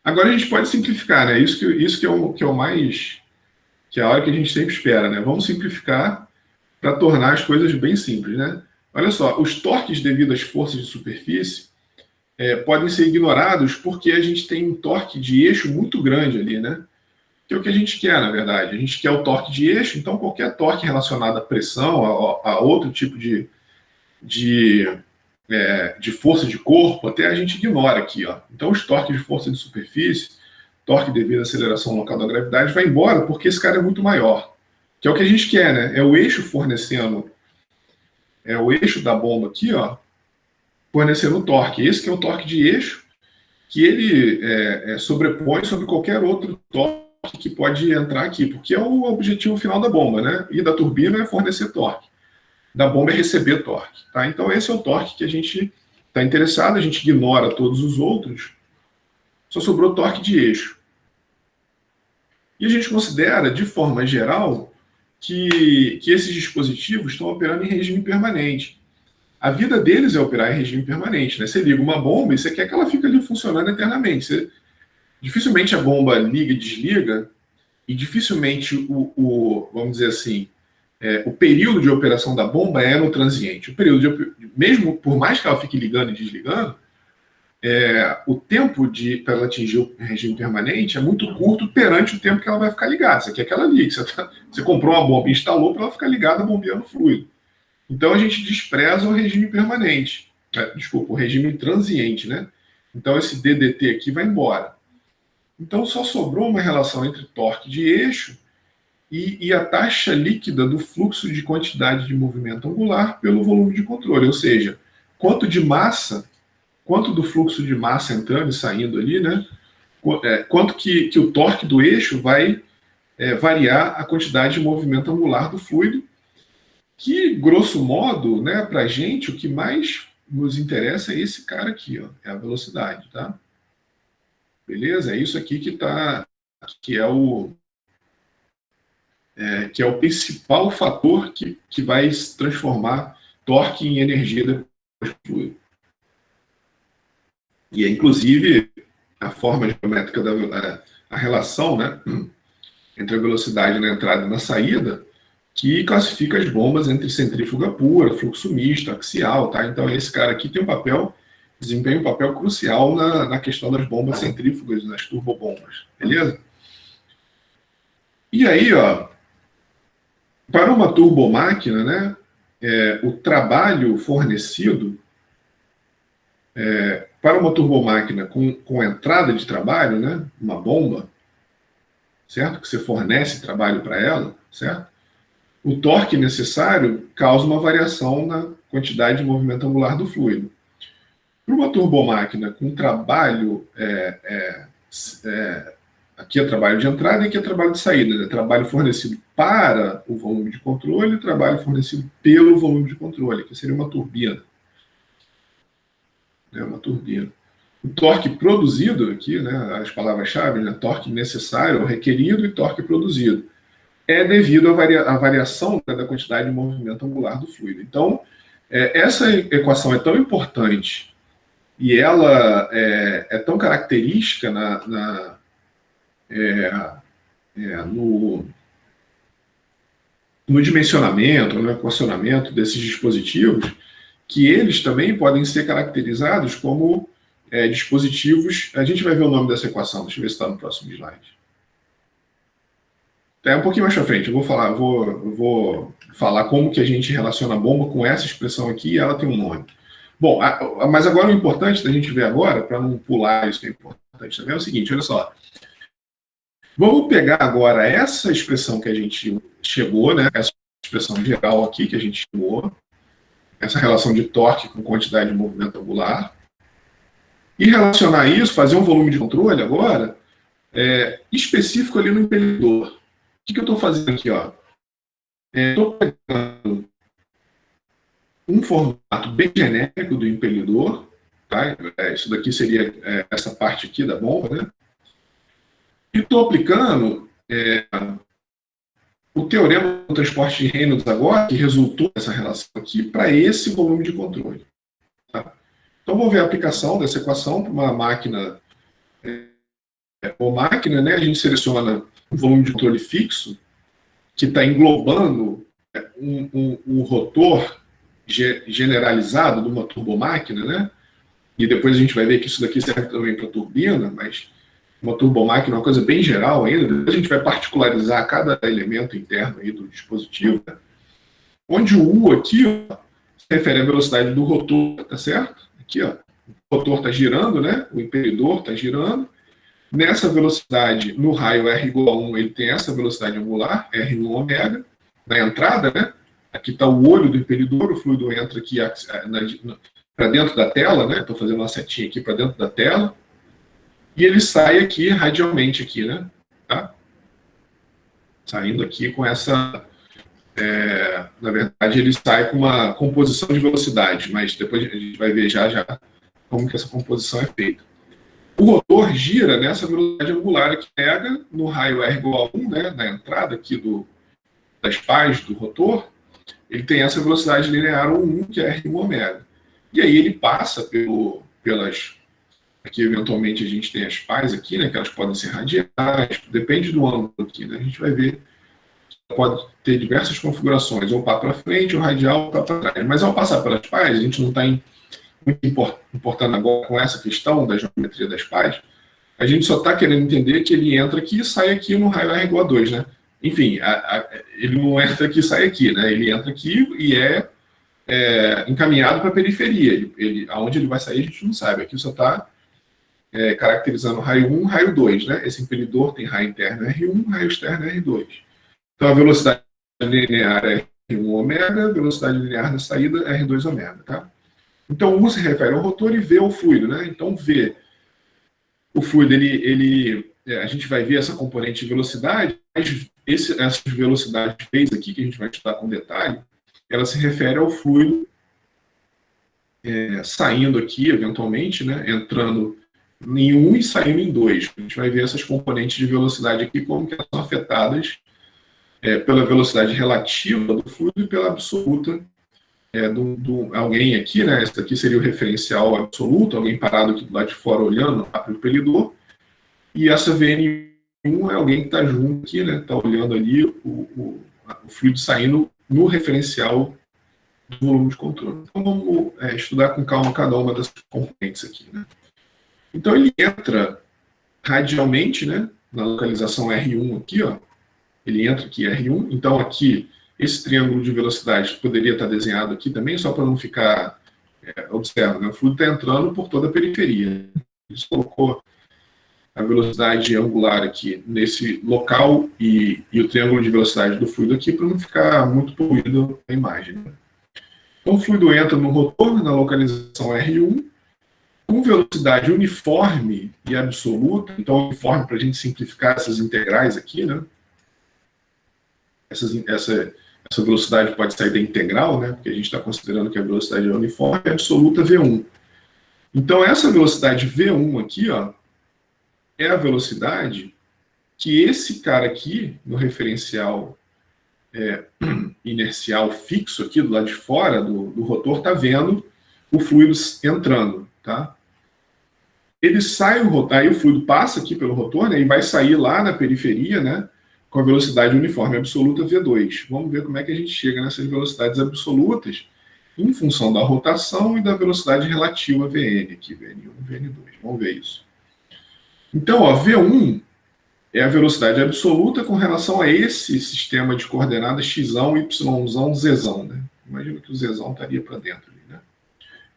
Agora a gente pode simplificar, né? Isso que é o mais... que é a hora que a gente sempre espera, né? Vamos simplificar para tornar as coisas bem simples, né? Olha só, os torques devido às forças de superfície podem ser ignorados porque a gente tem um torque de eixo muito grande ali, né? Que é o que a gente quer, na verdade. A gente quer o torque de eixo, então qualquer torque relacionado à pressão, a outro tipo de de força de corpo, até a gente ignora aqui. Ó. Então, os torques de força de superfície, torque devido à aceleração local da gravidade, vai embora porque esse cara é muito maior. Que é o que a gente quer, né? É o eixo fornecendo, é o eixo da bomba aqui, ó, fornecendo o torque. Esse que é o torque de eixo, que ele sobrepõe sobre qualquer outro torque que pode entrar aqui, porque é o objetivo final da bomba, né? E da turbina é fornecer torque. Da bomba é receber torque. Tá? Então, esse é o torque que a gente está interessado, a gente ignora todos os outros, só sobrou torque de eixo. E a gente considera, de forma geral, que esses dispositivos estão operando em regime permanente. A vida deles é operar em regime permanente. Né? Você liga uma bomba e você quer que ela fique ali funcionando eternamente. Dificilmente a bomba liga e desliga, e dificilmente vamos dizer assim, o período de operação da bomba é no transiente. O período mesmo por mais que ela fique ligando e desligando, o tempo para ela atingir o regime permanente é muito curto perante o tempo que ela vai ficar ligada. Você quer que ela ligue. Você comprou uma bomba e instalou para ela ficar ligada bombeando fluido. Então a gente despreza o regime permanente. Desculpa, o regime transiente, né? Então esse DDT aqui vai embora. Então só sobrou uma relação entre torque de eixo e a taxa líquida do fluxo de quantidade de movimento angular pelo volume de controle. Ou seja, quanto do fluxo de massa entrando e saindo ali, né? Quanto que o torque do eixo vai variar a quantidade de movimento angular do fluido, que, grosso modo, né, para a gente, o que mais nos interessa é esse cara aqui, ó, é a velocidade, tá? Beleza? É isso aqui que é o principal fator que vai transformar torque em energia depois do fluido. E é, inclusive, a forma geométrica a relação, né, entre a velocidade na entrada e na saída, que classifica as bombas entre centrífuga pura, fluxo misto, axial, tá? Então esse cara aqui desempenha um papel crucial na questão das bombas centrífugas, nas turbobombas, beleza? E aí, ó, para uma turbomáquina, né, o trabalho fornecido para uma turbomáquina com entrada de trabalho, né, uma bomba, certo? Que você fornece trabalho para ela, certo? O torque necessário causa uma variação na quantidade de movimento angular do fluido. Para uma turbomáquina com trabalho, aqui é trabalho de entrada e aqui é trabalho de saída, né? Trabalho fornecido para o volume de controle e trabalho fornecido pelo volume de controle, que seria uma turbina. Uma turbina. O torque produzido aqui, né, as palavras-chave, né, torque necessário, requerido e torque produzido, é devido à variação, né, da quantidade de movimento angular do fluido. Então, essa equação é tão importante e ela é tão característica no dimensionamento, no equacionamento desses dispositivos, que eles também podem ser caracterizados como dispositivos... A gente vai ver o nome dessa equação, deixa eu ver se está no próximo slide. Um pouquinho mais para frente, eu vou falar como que a gente relaciona a bomba com essa expressão aqui, e ela tem um nome. Bom, mas agora o importante da gente ver agora, para não pular isso que é importante também, é o seguinte, olha só. Vamos pegar agora essa expressão que a gente chegou, né, essa expressão geral aqui que a gente chegou, essa relação de torque com quantidade de movimento angular, e relacionar isso, fazer um volume de controle agora, específico ali no impelidor. O que eu estou fazendo aqui? Estou pegando um formato bem genérico do impelidor, tá? Isso daqui seria essa parte aqui da bomba, né? E estou aplicando o teorema do transporte de Reynolds agora, que resultou dessa relação aqui, para esse volume de controle. Tá? Então, vou ver a aplicação dessa equação para uma máquina ou máquina, né? A gente seleciona um volume de controle fixo, que está englobando um rotor generalizado de uma turbomáquina, né? E depois a gente vai ver que isso daqui serve também para turbina, mas uma turbomáquina é uma coisa bem geral ainda. Depois a gente vai particularizar cada elemento interno aí do dispositivo, né? Onde o U aqui refere à velocidade do rotor, tá certo? Aqui, ó, o rotor está girando, né? O impelidor está girando. Nessa velocidade, no raio R igual a 1, ele tem essa velocidade angular, R1 ômega, na entrada, né? Aqui está o olho do impelidor, o fluido entra aqui para dentro da tela, né? Estou fazendo uma setinha aqui para dentro da tela. E ele sai aqui radialmente, aqui, né? Tá? Saindo aqui com essa... na verdade, ele sai com uma composição de velocidade, mas depois a gente vai ver já como que essa composição é feita. O rotor gira nessa velocidade angular que pega no raio R igual a 1, né, na entrada aqui das pás do rotor, ele tem essa velocidade linear 1, que é R1 ômega. E aí ele passa pelas... Aqui, eventualmente, a gente tem as pás aqui, né, que elas podem ser radiais, depende do ângulo aqui, né, a gente vai ver que pode ter diversas configurações, ou para frente, ou radial, ou para trás. Mas ao passar pelas pás, a gente não está muito importando agora com essa questão da geometria das pás, a gente só está querendo entender que ele entra aqui e sai aqui no raio R igual a 2, né? Enfim, ele não entra aqui e sai aqui, né? Ele entra aqui e é encaminhado para a periferia. Aonde ele vai sair a gente não sabe. Aqui só está caracterizando raio 1 raio 2, né? Esse impelidor tem raio interno R1, raio externo R2. Então a velocidade linear é R1 ômega, a velocidade linear da saída é R2 ômega, tá? Então, U se refere ao rotor e V ao fluido, né? Então, V, o fluido, a gente vai ver essa componente de velocidade, mas essas velocidades V's aqui, que a gente vai estudar com detalhe, ela se refere ao fluido saindo aqui, eventualmente, né? Entrando em 1 e saindo em 2. A gente vai ver essas componentes de velocidade aqui, como que elas são afetadas pela velocidade relativa do fluido e pela absoluta alguém aqui, né? Esse aqui seria o referencial absoluto, alguém parado aqui do lado de fora olhando para o impelidor, e essa VN1 é alguém que está junto aqui, né? Está olhando ali o fluido saindo no referencial do volume de controle. Então vamos estudar com calma cada uma dessas componentes aqui, né? Então ele entra radialmente, né? Na localização R1 aqui, ó. Ele entra aqui R1, então aqui esse triângulo de velocidade poderia estar desenhado aqui também, só para não ficar... observa, né? O fluido está entrando por toda a periferia. Isso colocou a velocidade angular aqui nesse local e o triângulo de velocidade do fluido aqui para não ficar muito poluído a imagem, né? Então o fluido entra no rotor, na localização R1, com velocidade uniforme e absoluta. Então uniforme para a gente simplificar essas integrais aqui, né? Essa velocidade pode sair da integral, né? Porque a gente está considerando que a velocidade é uniforme e absoluta V1. Então, essa velocidade V1 aqui, ó, é a velocidade que esse cara aqui, no referencial inercial fixo aqui do lado de fora do rotor, está vendo o fluido entrando, tá? Ele sai, aí o fluido passa aqui pelo rotor, né? E vai sair lá na periferia, né? Com a velocidade uniforme absoluta V2. Vamos ver como é que a gente chega nessas velocidades absolutas em função da rotação e da velocidade relativa Vn, aqui, Vn1, Vn2. Vamos ver isso. Então, ó, V1 é a velocidade absoluta com relação a esse sistema de coordenadas x, y, z. Né? Imagina que o z estaria para dentro ali, né?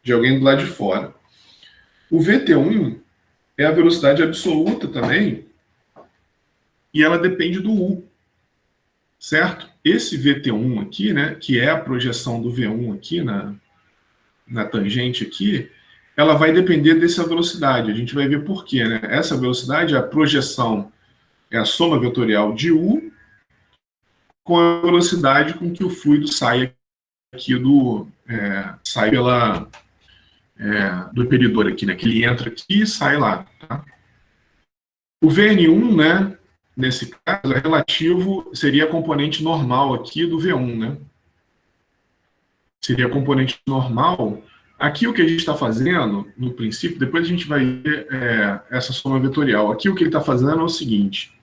De alguém do lado de fora. O Vt1 é a velocidade absoluta também, e ela depende do U, certo? Esse Vt1 aqui, né, que é a projeção do V1 aqui na tangente aqui, ela vai depender dessa velocidade. A gente vai ver por quê, né? Essa velocidade é a projeção, é a soma vetorial de U com a velocidade com que o fluido sai aqui sai do impelidor aqui, né? Que ele entra aqui e sai lá, tá? O Vn1, né? Nesse caso, é relativo, seria a componente normal aqui do V1, né? Seria a componente normal. Aqui o que a gente está fazendo, no princípio, depois a gente vai ver essa soma vetorial. Aqui o que ele está fazendo é o seguinte,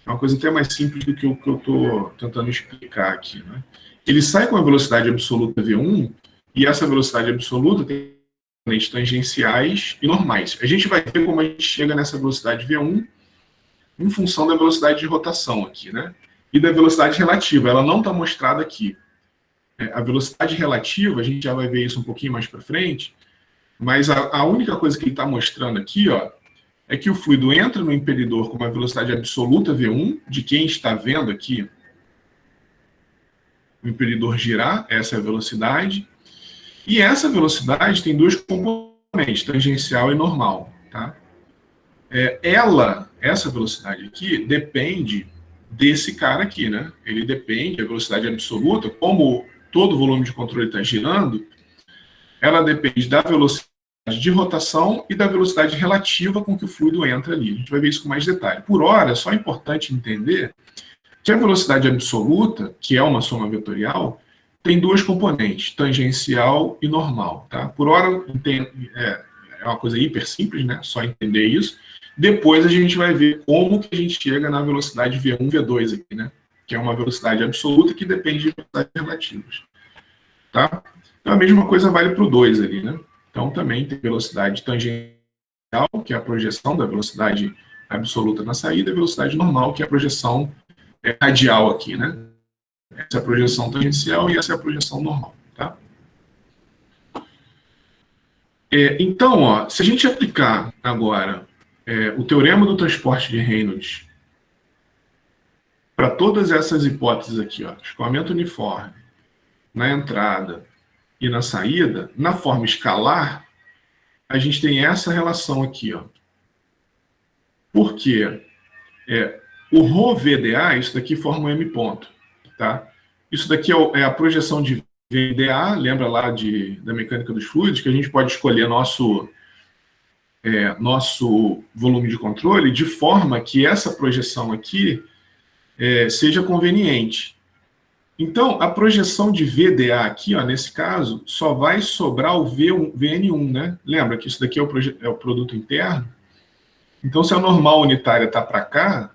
é uma coisa até mais simples do que o que eu estou tentando explicar aqui, né? Ele sai com a velocidade absoluta V1, e essa velocidade absoluta tem componentes tangenciais e normais. A gente vai ver como a gente chega nessa velocidade V1 em função da velocidade de rotação aqui, né? E da velocidade relativa. Ela não está mostrada aqui. a velocidade relativa, a gente já vai ver isso um pouquinho mais para frente, mas a única coisa que ele está mostrando aqui, ó, é que o fluido entra no impelidor com uma velocidade absoluta V1, de quem está vendo aqui o impelidor girar, essa é a velocidade, e essa velocidade tem dois componentes, tangencial e normal. Tá? Essa velocidade aqui, depende desse cara aqui, né? Ele depende, a velocidade absoluta, como todo o volume de controle está girando, ela depende da velocidade de rotação e da velocidade relativa com que o fluido entra ali. A gente vai ver isso com mais detalhe. Por hora, é só importante entender que a velocidade absoluta, que é uma soma vetorial, tem duas componentes, tangencial e normal. Tá? Por hora, é uma coisa hiper simples, né? Só entender isso. Depois a gente vai ver como que a gente chega na velocidade V1, V2 aqui, né? Que é uma velocidade absoluta que depende de velocidades relativas. Tá? Então a mesma coisa vale para o 2 ali, né? Então também tem velocidade tangencial, que é a projeção da velocidade absoluta na saída, e velocidade normal, que é a projeção radial aqui, né? Essa é a projeção tangencial e essa é a projeção normal, tá? Então, ó, se a gente aplicar agora o teorema do transporte de Reynolds para todas essas hipóteses aqui, ó, escoamento uniforme na entrada e na saída, na forma escalar, a gente tem essa relação aqui, ó. Por quê? O ρVDA, isso daqui forma um M ponto, tá? Isso daqui é a projeção de VDA, lembra lá da mecânica dos fluidos, que a gente pode escolher nosso volume de controle de forma que essa projeção aqui seja conveniente. Então, a projeção de VDA aqui, ó, nesse caso, só vai sobrar o VN1, né? Lembra que isso daqui é o produto interno? Então, se a normal unitária está para cá,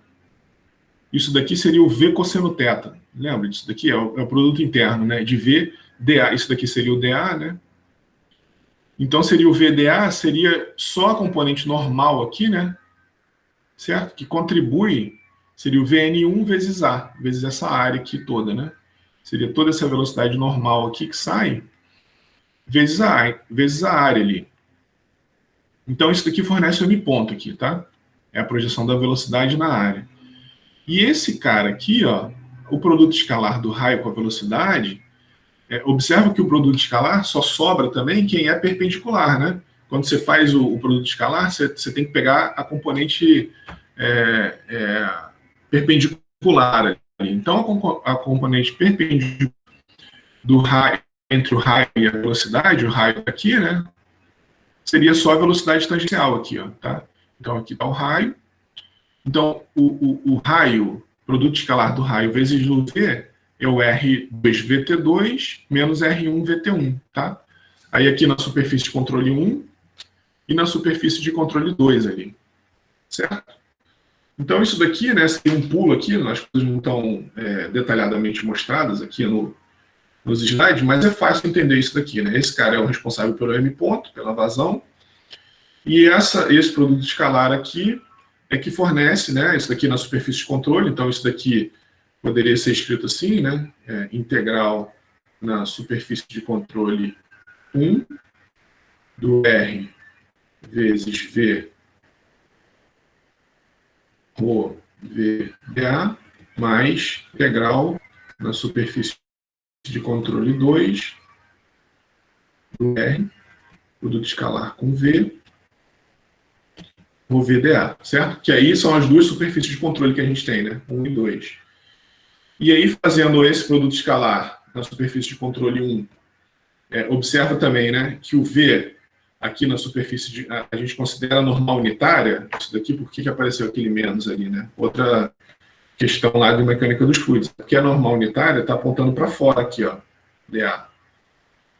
isso daqui seria o V cosseno θ. Lembra? Isso daqui é o produto interno, né? De VDA. Isso daqui seria o DA, né? Então, seria o VDA, seria só a componente normal aqui, né? Certo? Que contribui, seria o VN1 vezes A, vezes essa área aqui toda, né? Seria toda essa velocidade normal aqui que sai, vezes a área ali. Então, isso daqui fornece o M ponto aqui, tá? É a projeção da velocidade na área. E esse cara aqui, ó, o produto escalar do raio com a velocidade, observa que o produto escalar só sobra também quem é perpendicular, né? Quando você faz o produto escalar, você tem que pegar a componente perpendicular ali. Então, a componente perpendicular do raio, entre o raio e a velocidade, o raio aqui, né? Seria só a velocidade tangencial aqui, ó, tá? Então, aqui está o raio. Então, o raio, produto escalar do raio vezes o V, é o R2VT2 menos R1VT1, tá? Aí aqui na superfície de controle 1 e na superfície de controle 2 ali, certo? Então, isso daqui, né, seria um pulo aqui, as coisas não estão detalhadamente mostradas aqui nos slides, mas é fácil entender isso daqui, né? Esse cara é o responsável pelo M ponto, pela vazão, e esse produto escalar aqui é que fornece, né, isso daqui na superfície de controle, então isso daqui poderia ser escrito assim, né, integral na superfície de controle 1 do R vezes V ρ VDA mais integral na superfície de controle 2 do R, produto escalar com V, o VDA, certo? Que aí são as duas superfícies de controle que a gente tem, né? 1 e 2. E aí, fazendo esse produto escalar na superfície de controle 1, observa também, né, que o V, aqui na superfície, a gente considera normal unitária, isso daqui, por que apareceu aquele menos ali, né? Outra questão lá de mecânica dos fluidos. Porque a normal unitária está apontando para fora aqui, ó, DA.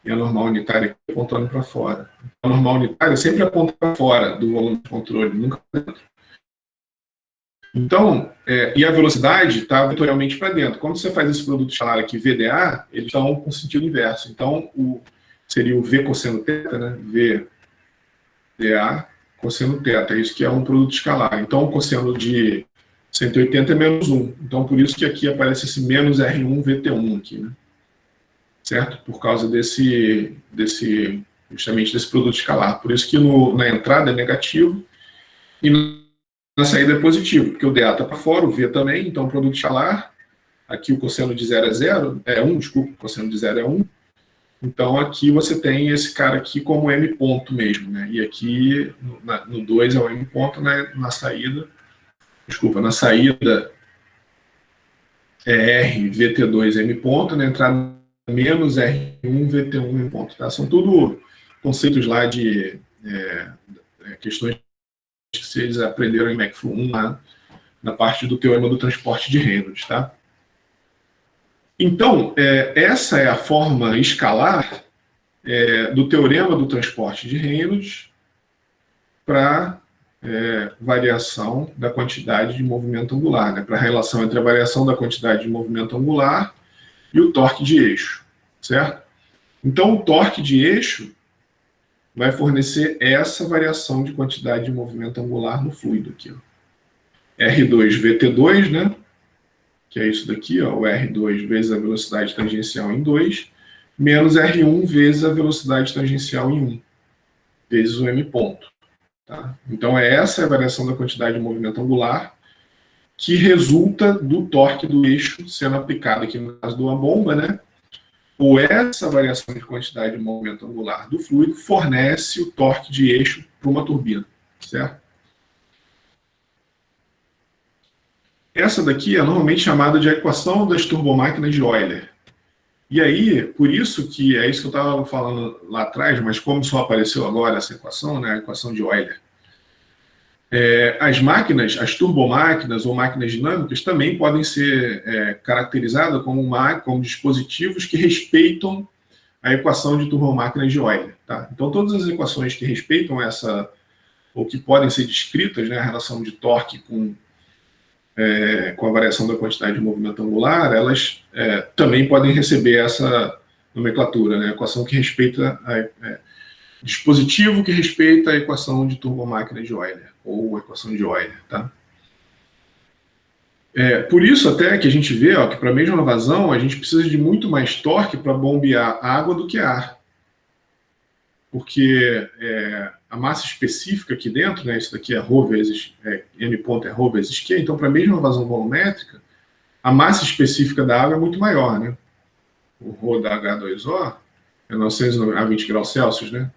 E a normal unitária aqui apontando para fora. A normal unitária sempre aponta para fora do volume de controle, nunca para dentro. Então, e a velocidade está vetorialmente para dentro. Quando você faz esse produto escalar aqui, VDA, eles estão com sentido inverso. Então, seria o V cosseno θ, né? VDA cosseno θ. Isso que é um produto escalar. Então, o cosseno de 180 é menos 1. Então, por isso que aqui aparece esse menos R1 VT1 aqui, né? certo? Por causa justamente desse produto escalar. Por isso que na entrada é negativo e na saída é positivo, porque o dA está para fora, o V também, então o produto escalar, aqui o cosseno de 0 é 0, é 1, desculpa, o cosseno de 0 é 1, então aqui você tem esse cara aqui como M ponto mesmo, né? E aqui no 2 é o M ponto, né? Na saída é R, VT2, M ponto, na entrada menos R1, VT1, M ponto, tá? São tudo conceitos lá de questões que vocês aprenderam em MacFlu 1 lá, na parte do teorema do transporte de Reynolds, tá? Então, essa é a forma escalar do teorema do transporte de Reynolds para variação da quantidade de movimento angular, né? Para a relação entre a variação da quantidade de movimento angular e o torque de eixo, certo? Então, o torque de eixo vai fornecer essa variação de quantidade de movimento angular no fluido aqui, ó. R2 VT2, né? Que é isso daqui, ó, o R2 vezes a velocidade tangencial em 2, menos R1 vezes a velocidade tangencial em 1, vezes o M ponto. Tá? Então, essa é a variação da quantidade de movimento angular que resulta do torque do eixo sendo aplicado aqui no caso de uma bomba, né? Ou essa variação de quantidade de movimento angular do fluido fornece o torque de eixo para uma turbina, certo? Essa daqui é normalmente chamada de equação das turbomáquinas de Euler. E aí, por isso que é isso que eu estava falando lá atrás, mas como só apareceu agora essa equação, né, a equação de Euler, as máquinas, as turbomáquinas ou máquinas dinâmicas também podem ser caracterizadas como dispositivos que respeitam a equação de turbomáquinas de Euler. Tá? Então, todas as equações que respeitam essa, ou que podem ser descritas, né, a relação de torque com a variação da quantidade de movimento angular, elas também podem receber essa nomenclatura, né? Equação que respeita dispositivo que respeita a equação de turbomáquina de Euler, ou equação de Euler, tá? Por isso até que a gente vê que para a mesma vazão a gente precisa de muito mais torque para bombear água do que ar. Porque a massa específica aqui dentro, né, isso daqui é ρ vezes, M ponto é ρ vezes Q, então para a mesma vazão volumétrica, a massa específica da água é muito maior, né? O ρ da H2O é 920 graus Celsius, né?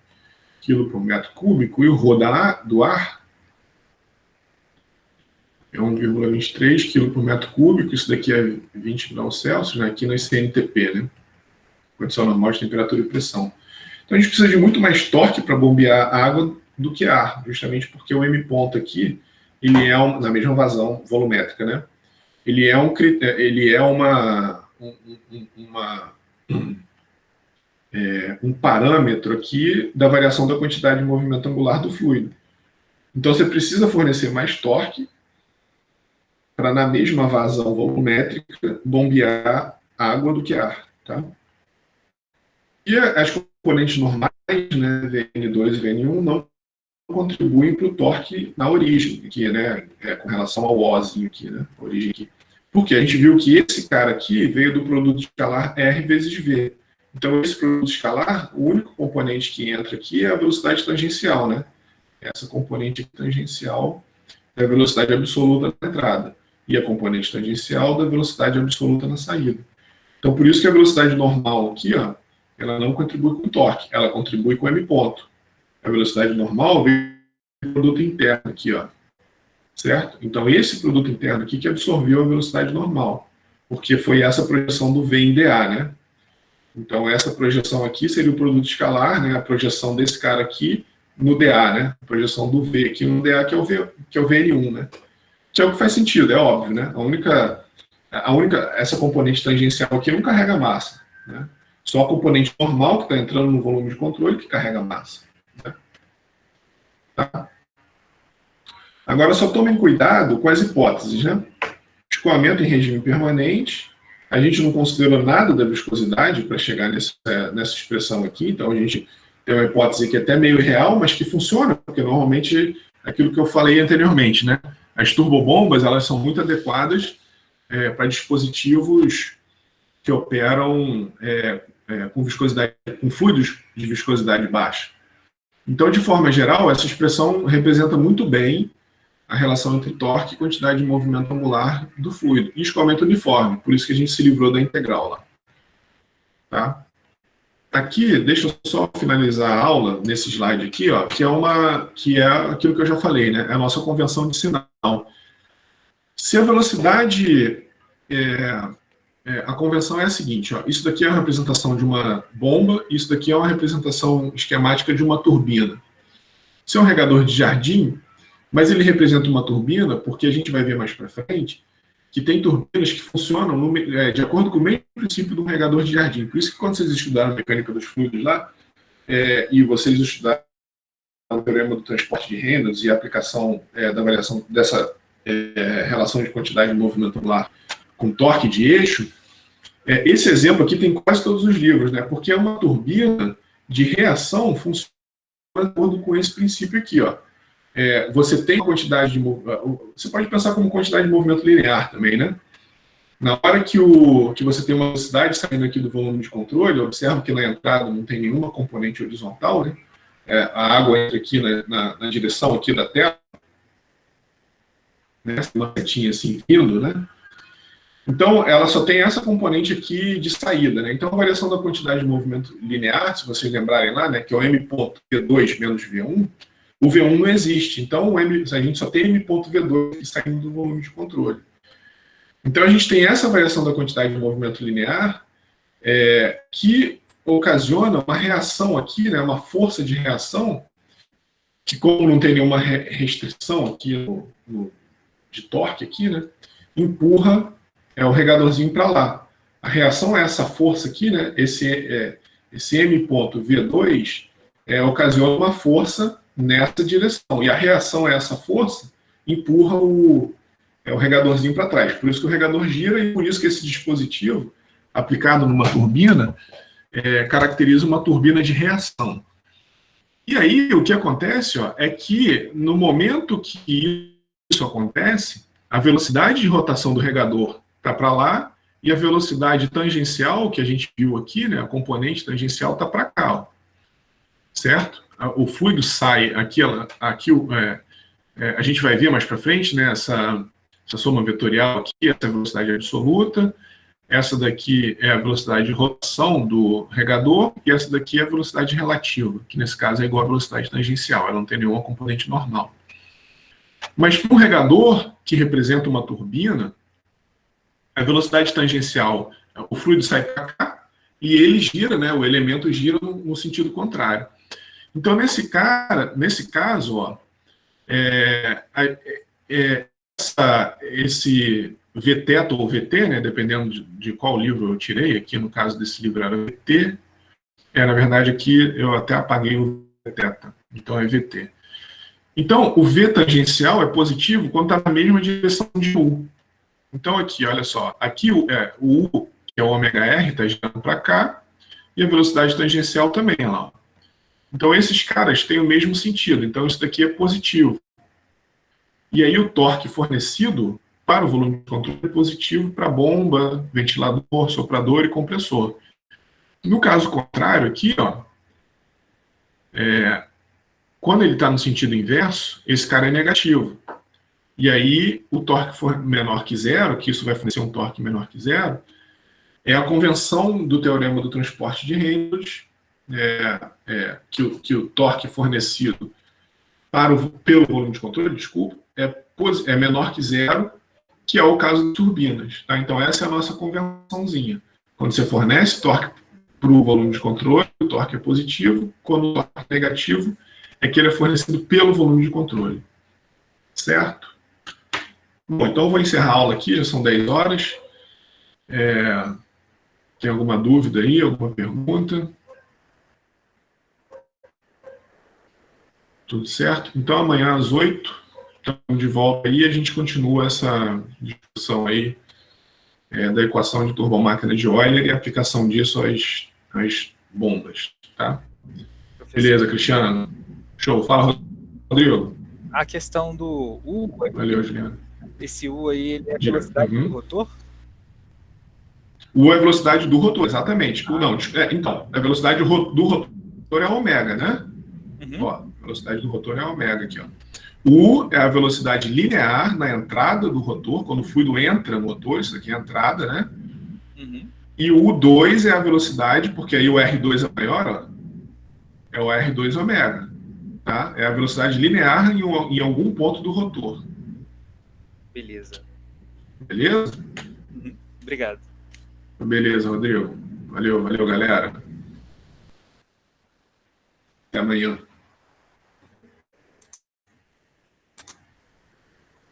Quilo por metro cúbico, e o ρ do ar é 1,23 kg por metro cúbico, isso daqui é 20 graus Celsius, né? Aqui no CNTP, né? Condição normal de temperatura e pressão. Então a gente precisa de muito mais torque para bombear água do que ar, justamente porque o M ponto aqui, ele é na mesma vazão volumétrica, né? Ele é um parâmetro aqui da variação da quantidade de movimento angular do fluido. Então você precisa fornecer mais torque para, na mesma vazão volumétrica, bombear água do que ar, tá? E as componentes normais, né, VN2 e VN1, não contribuem para o torque na origem, aqui, né, com relação ao Ozinho aqui, né, a origem aqui. Porque a gente viu que esse cara aqui veio do produto escalar R vezes V. Então, esse produto escalar, o único componente que entra aqui é a velocidade tangencial, né? Essa componente tangencial é a velocidade absoluta na entrada e a componente tangencial da velocidade absoluta na saída. Então, por isso que a velocidade normal aqui, ó, ela não contribui com o torque, ela contribui com o M ponto. A velocidade normal vem do produto interno aqui, ó, certo? Então, esse produto interno aqui que absorveu a velocidade normal, porque foi essa projeção do V em dA, né? Então, essa projeção aqui seria o produto escalar, né? A projeção desse cara aqui no dA, né? A projeção do V aqui no dA, que é o VN1, né? Que é o que faz sentido, é óbvio, né? Essa componente tangencial aqui não carrega massa, né? Só a componente normal que está entrando no volume de controle que carrega massa, né? Tá? Agora, só tomem cuidado com as hipóteses, né? Escoamento em regime permanente, a gente não considerou nada da viscosidade para chegar nessa expressão aqui, então a gente tem uma hipótese que é até meio real, mas que funciona, porque normalmente é aquilo que eu falei anteriormente, né? As turbobombas, elas são muito adequadas para dispositivos que operam com viscosidade, com fluidos de viscosidade baixa. Então, de forma geral, essa expressão representa muito bem a relação entre torque e quantidade de movimento angular do fluido, e escoamento uniforme, por isso que a gente se livrou da integral lá. Tá? Aqui, deixa eu só finalizar a aula nesse slide aqui, ó, que é aquilo que eu já falei, né? É a nossa convenção de sinal. Se a velocidade... a convenção é a seguinte, ó, isso daqui é uma representação de uma bomba, isso daqui é uma representação esquemática de uma turbina. Isso é um regador de jardim, mas ele representa uma turbina, porque a gente vai ver mais para frente, que tem turbinas que funcionam de acordo com o mesmo princípio do regador de jardim. Por isso que quando vocês estudaram a mecânica dos fluidos lá, e vocês estudaram o teorema do transporte de Reynolds e a aplicação da variação dessa relação de quantidade de movimento angular com torque de eixo, esse exemplo aqui tem em quase todos os livros, né? Porque é uma turbina de reação funciona de acordo com esse princípio aqui, ó. Você tem uma quantidade de você pode pensar como quantidade de movimento linear também, né? Na hora que você tem uma velocidade saindo aqui do volume de controle, observa que na entrada não tem nenhuma componente horizontal, né? A água entra aqui na direção aqui da tela, né? Uma setinha assim vindo, né? Então, ela só tem essa componente aqui de saída, né? Então, a variação da quantidade de movimento linear, se vocês lembrarem lá, né, que é o m.v2 menos v1, o V1 não existe, então a gente só tem M.V2 saindo do volume de controle. Então a gente tem essa variação da quantidade de movimento linear que ocasiona uma reação aqui, né, uma força de reação, que como não tem nenhuma restrição aqui de torque aqui, né, empurra o regadorzinho para lá. A reação é essa força aqui, né, esse M.V2 ocasiona uma força nessa direção. E a reação a essa força empurra o regadorzinho para trás. Por isso que o regador gira e por isso que esse dispositivo, aplicado numa turbina, caracteriza uma turbina de reação. E aí o que acontece é que no momento que isso acontece, a velocidade de rotação do regador está para lá e a velocidade tangencial, que a gente viu aqui, né, a componente tangencial está para cá. Ó. Certo? O fluido sai aqui a gente vai ver mais para frente, né, essa soma vetorial aqui, essa velocidade absoluta, essa daqui é a velocidade de rotação do regador e essa daqui é a velocidade relativa, que nesse caso é igual à velocidade tangencial, ela não tem nenhuma componente normal. Mas para um regador que representa uma turbina, a velocidade tangencial, o fluido sai para cá e ele gira, né, o elemento gira no sentido contrário. Então, nesse caso, ó, esse Vθ ou VT, né, dependendo de qual livro eu tirei, aqui no caso desse livro era VT, na verdade aqui eu até apaguei o Vθ, então é VT. Então, o V tangencial é positivo quando está na mesma direção de U. Então, aqui, olha só, aqui o U, que é o ômega-r, está girando para cá, e a velocidade tangencial também, olha lá. Então, esses caras têm o mesmo sentido. Então, isso daqui é positivo. E aí, o torque fornecido para o volume de controle é positivo para bomba, ventilador, soprador e compressor. No caso contrário, aqui, ó, quando ele está no sentido inverso, esse cara é negativo. E aí, o torque for menor que zero, que isso vai fornecer um torque menor que zero, é a convenção do teorema do transporte de Reynolds, que o torque fornecido pelo volume de controle, desculpa, é menor que zero, que é o caso de turbinas. Tá? Então, essa é a nossa convençãozinha. Quando você fornece torque para o volume de controle, o torque é positivo. Quando o torque é negativo, é que ele é fornecido pelo volume de controle. Certo? Bom, então eu vou encerrar a aula aqui, já são 10 horas. Tem alguma dúvida aí, alguma pergunta? Tudo certo? Então amanhã às 8, estamos de volta aí e a gente continua essa discussão aí da equação de turbomáquina de Euler e a aplicação disso às bombas, tá? Professor. Beleza, Cristiano? Show. Fala, Rodrigo. A questão do U... Valeu, Juliano. Esse U aí, ele é a velocidade do rotor? U é a velocidade do rotor, exatamente. Não, então, a velocidade do rotor é a ômega, né? Uhum. Ó, a velocidade do rotor é a ômega aqui, ó. U é a velocidade linear na entrada do rotor, quando o fluido entra no motor, isso aqui é a entrada, né? Uhum. E o U2 é a velocidade, porque aí o R2 é maior, ó, é o R2 ômega, tá? É a velocidade linear em algum ponto do rotor. Beleza. Beleza? Uhum. Obrigado. Beleza, Rodrigo. Valeu, valeu, galera. Até amanhã.